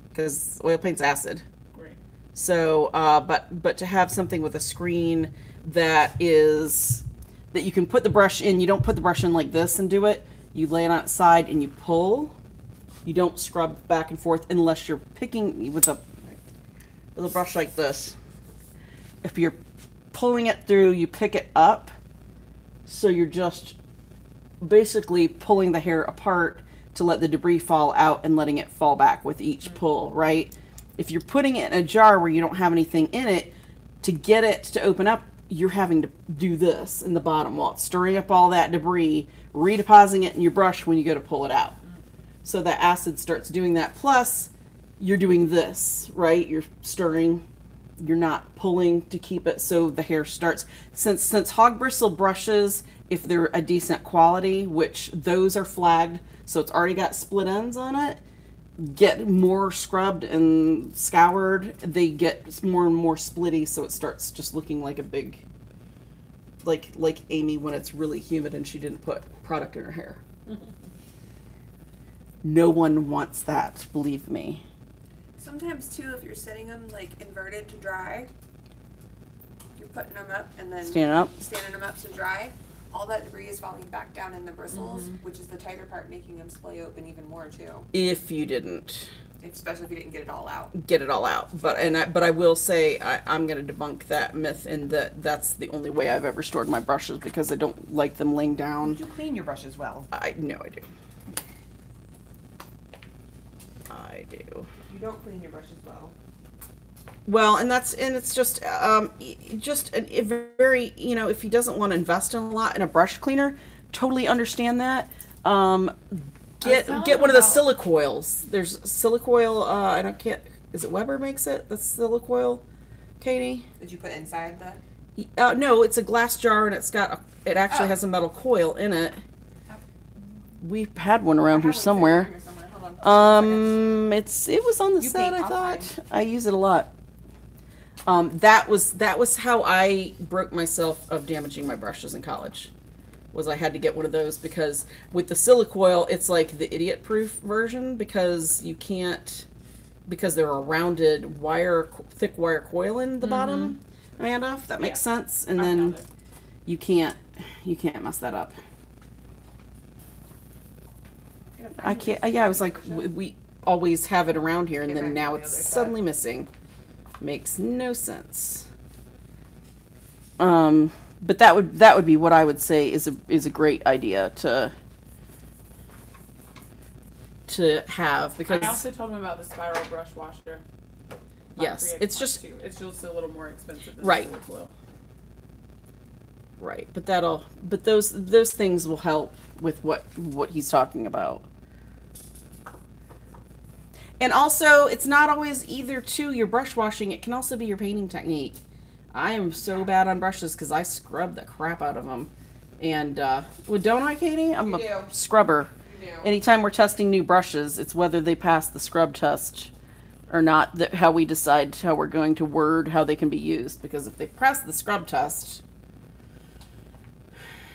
Because oil paint's acid. Right. So, but to have something with a screen that you can put the brush in, you don't put the brush in like this and do it. You lay it on its side and you pull. You don't scrub back and forth unless you're picking with a brush like this. If you're pulling it through, you pick it up. So you're just basically pulling the hair apart to let the debris fall out and letting it fall back with each pull, right? If you're putting it in a jar where you don't have anything in it, to get it to open up, you're having to do this in the bottom while it's stirring up all that debris, redepositing it in your brush when you go to pull it out. So that acid starts doing that. Plus, you're doing this, right? You're stirring. You're not pulling to keep it so the hair starts. Since hog bristle brushes, if they're a decent quality, which those are flagged, so it's already got split ends on it, get more scrubbed and scoured, they get more and more splitty, so it starts just looking like a big, like Amy when it's really humid and she didn't put product in her hair. No one wants that, believe me. Sometimes too, if you're setting them like inverted to dry, you're putting them up and then standing them up to dry, all that debris is falling back down in the bristles, which is the tighter part, making them splay open even more too. If you didn't. Especially if you didn't get it all out. Get it all out. But I will say I'm going to debunk that myth in that that's the only way I've ever stored my brushes because I don't like them laying down. You clean your brushes well. I know I do. I do. You don't clean your brushes well. Well, and it's just a very, if he doesn't want to invest in a lot in a brush cleaner, totally understand that. Get one of the silicoils. There's silicoil, and I can't, is it Weber makes it? That's silicoil, Katie? Did you put inside that? No, it's a glass jar and it actually has a metal coil in it. We've had one around here somewhere. It was on the set, I thought. I use it a lot. That was how I broke myself of damaging my brushes in college. Was I had to get one of those because with the silicoil, it's like the idiot-proof version because they're a rounded thick wire coil in the bottom, Amanda, if that makes sense. And then you can't mess that up. I can't. I was like, we always have it around here, and then now it's suddenly missing. Makes no sense. But that would be what I would say is a great idea to have because I also told him about the spiral brush washer. Yes, it's just a little more expensive than right. Silicoil. Right, but those things will help with what he's talking about. And also, it's not always either your brush washing. It can also be your painting technique. I am so bad on brushes because I scrub the crap out of them. And, well, don't I, Katie? I'm a scrubber. You do. Anytime we're testing new brushes, it's whether they pass the scrub test or not, that how we decide how we're going to word how they can be used. Because if they pass the scrub test,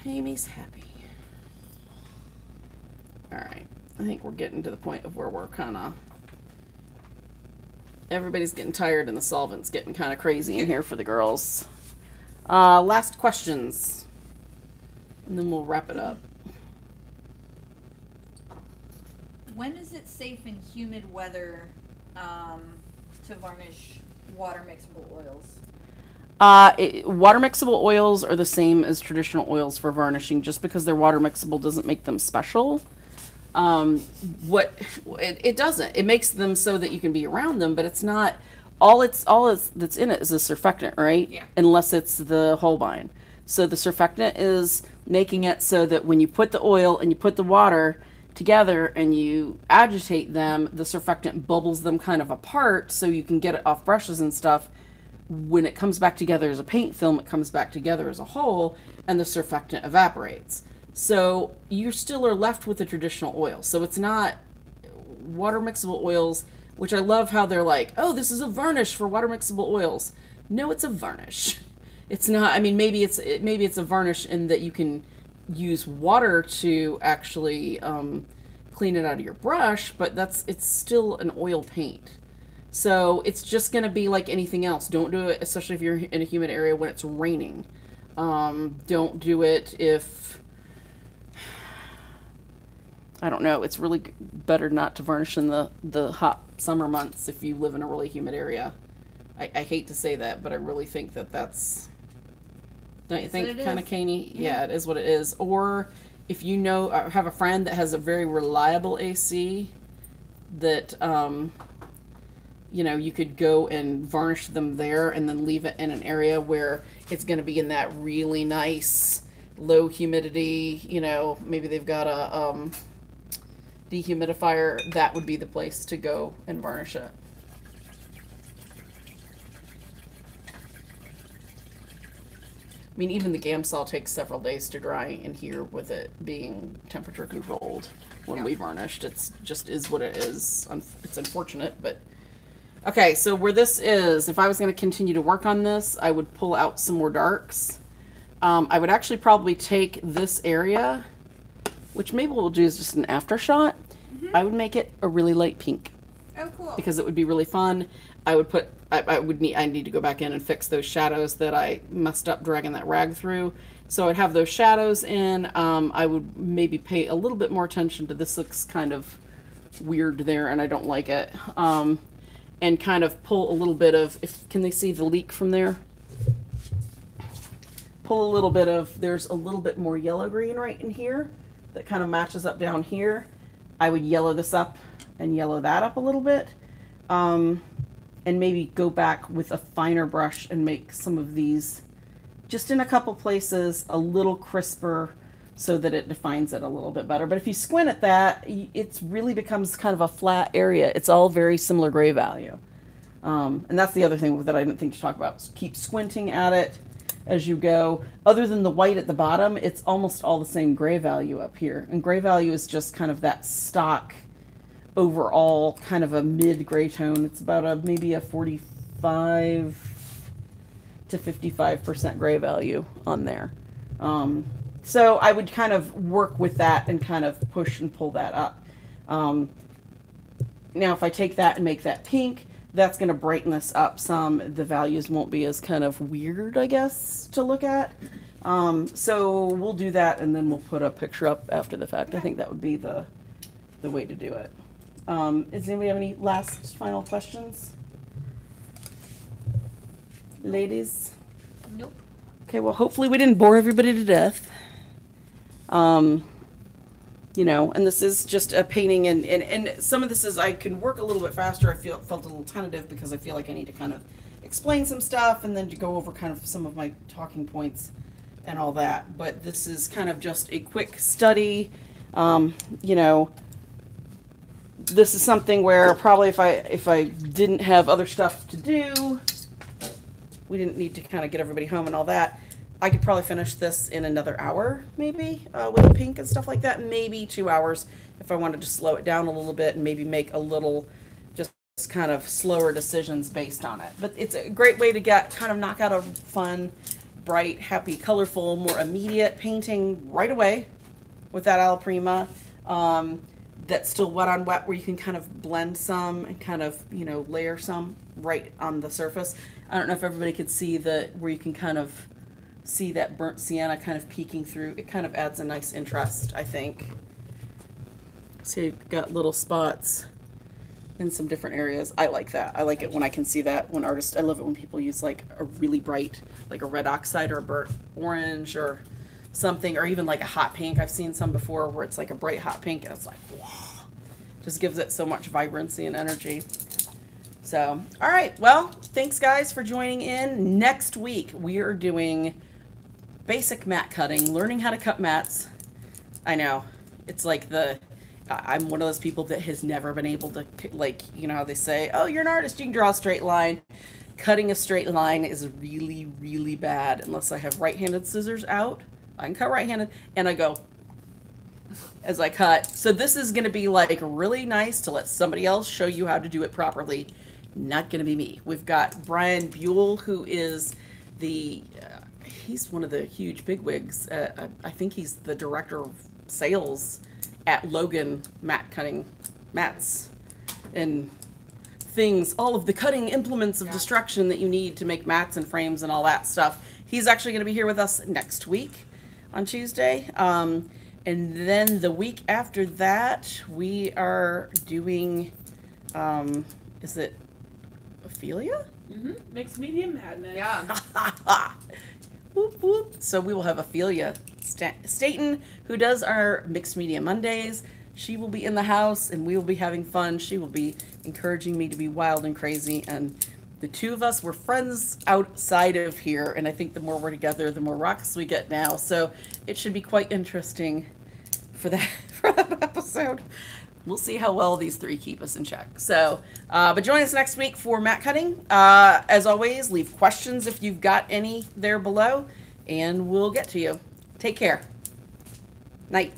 Amy's happy. All right. I think we're getting to the point of where we're kind of... Everybody's getting tired and the solvent's getting kind of crazy in here for the girls. Last questions. And then we'll wrap it up. When is it safe in humid weather to varnish water mixable oils? Water mixable oils are the same as traditional oils for varnishing. Just because they're water mixable doesn't make them special. It doesn't. It makes them so that you can be around them, but it's not all that's in it is a surfactant, right? Yeah. Unless it's the Holbein. So the surfactant is making it so that when you put the oil and you put the water together and you agitate them, the surfactant bubbles them kind of apart so you can get it off brushes and stuff. When it comes back together as a paint film, it comes back together as a whole and the surfactant evaporates. So you still are left with the traditional oil. So it's not water mixable oils, which I love how they're like, oh, this is a varnish for water mixable oils. No, it's a varnish. It's not. I mean, maybe it's a varnish in that you can use water to actually clean it out of your brush, but it's still an oil paint. So it's just going to be like anything else. Don't do it, especially if you're in a humid area when it's raining. Don't do it if, I don't know, it's really better not to varnish in the hot summer months if you live in a really humid area. I hate to say that, but I really think that's, don't you think, kind of canny? Yeah, it is what it is. Or if you know, have a friend that has a very reliable AC that, you know, you could go and varnish them there and then leave it in an area where it's going to be in that really nice low humidity, you know, maybe they've got a dehumidifier. That would be the place to go and varnish it. I mean, even the Gamsol takes several days to dry in here with it being temperature controlled when we varnished. It's just is what it is. It's unfortunate, but okay. So where this is, if I was going to continue to work on this, I would pull out some more darks. I would actually probably take this area, which maybe we'll do is just an after shot. I would make it a really light pink. Oh, cool. Because it would be really fun. I would put, I need to go back in and fix those shadows that I messed up dragging that rag through. So I'd have those shadows in. I would maybe pay a little bit more attention to this. Looks kind of weird there and I don't like it. And kind of pull a little bit of, can they see the leak from there? Pull a little bit of, there's a little bit more yellow green right in here that kind of matches up down here. I would yellow this up and yellow that up a little bit. And maybe go back with a finer brush and make some of these just in a couple places a little crisper so that it defines it a little bit better. But if you squint at that, it really becomes kind of a flat area. It's all very similar gray value. And that's the other thing that I didn't think to talk about. Keep squinting at it as you go. Other than the white at the bottom, it's almost all the same gray value up here. And gray value is just kind of that stock overall kind of a mid gray tone. It's about maybe a 45 to 55% gray value on there. So I would kind of work with that and kind of push and pull that up. Now if I take that and make that pink, that's going to brighten this up some. The values won't be as kind of weird, I guess, to look at. So we'll do that and then we'll put a picture up after the fact. I think that would be the way to do it. Does anybody have any last final questions? Ladies? Nope. Okay, well, hopefully we didn't bore everybody to death. You know, and this is just a painting, and some of this is, I can work a little bit faster. I felt a little tentative because I feel like I need to kind of explain some stuff and then to go over kind of some of my talking points and all that. But this is kind of just a quick study. You know, this is something where probably if I didn't have other stuff to do, we didn't need to kind of get everybody home and all that, I could probably finish this in another hour, maybe, with the pink and stuff like that. Maybe 2 hours if I wanted to slow it down a little bit and maybe make a little just kind of slower decisions based on it. But it's a great way to knock out a fun, bright, happy, colorful, more immediate painting right away with that Alla Prima. That's still wet on wet, where you can kind of blend some and kind of, you know, layer some right on the surface. I don't know if everybody could see where you can kind of see that burnt sienna kind of peeking through. It kind of adds a nice interest, I think. So you've got little spots in some different areas. I like that. I like it when I can see that when artists, I love it when people use like a really bright, like a red oxide or a burnt orange or something, or even like a hot pink. I've seen some before where it's like a bright hot pink and it's like, wow, just gives it so much vibrancy and energy. So, all right, well, thanks guys for joining in. Next week we are doing basic matte cutting, learning how to cut mattes. I know, it's like I'm one of those people that has never been able to, like, you know how they say, oh, you're an artist, you can draw a straight line. Cutting a straight line is really, really bad unless I have right-handed scissors out. I can cut right-handed, and I go as I cut. So this is going to be like really nice to let somebody else show you how to do it properly. Not going to be me. We've got Brian Buell, who is he's one of the huge bigwigs. I think he's the director of sales at Logan matte cutting mats and things, all of the cutting implements of destruction that you need to make mats and frames and all that stuff. He's actually going to be here with us next week on Tuesday. And then the week after that, we are doing, is it Ophelia? Mm-hmm. Mixed media madness. Yeah. Whoop, whoop. So we will have Ophelia Staten, who does our Mixed Media Mondays. She will be in the house, and we will be having fun. She will be encouraging me to be wild and crazy. And the two of us were friends outside of here, and I think the more we're together, the more rocks we get now. So it should be quite interesting for that episode. We'll see how well these three keep us in check. So, but join us next week for matte cutting. As always, leave questions if you've got any there below, and we'll get to you. Take care. Night.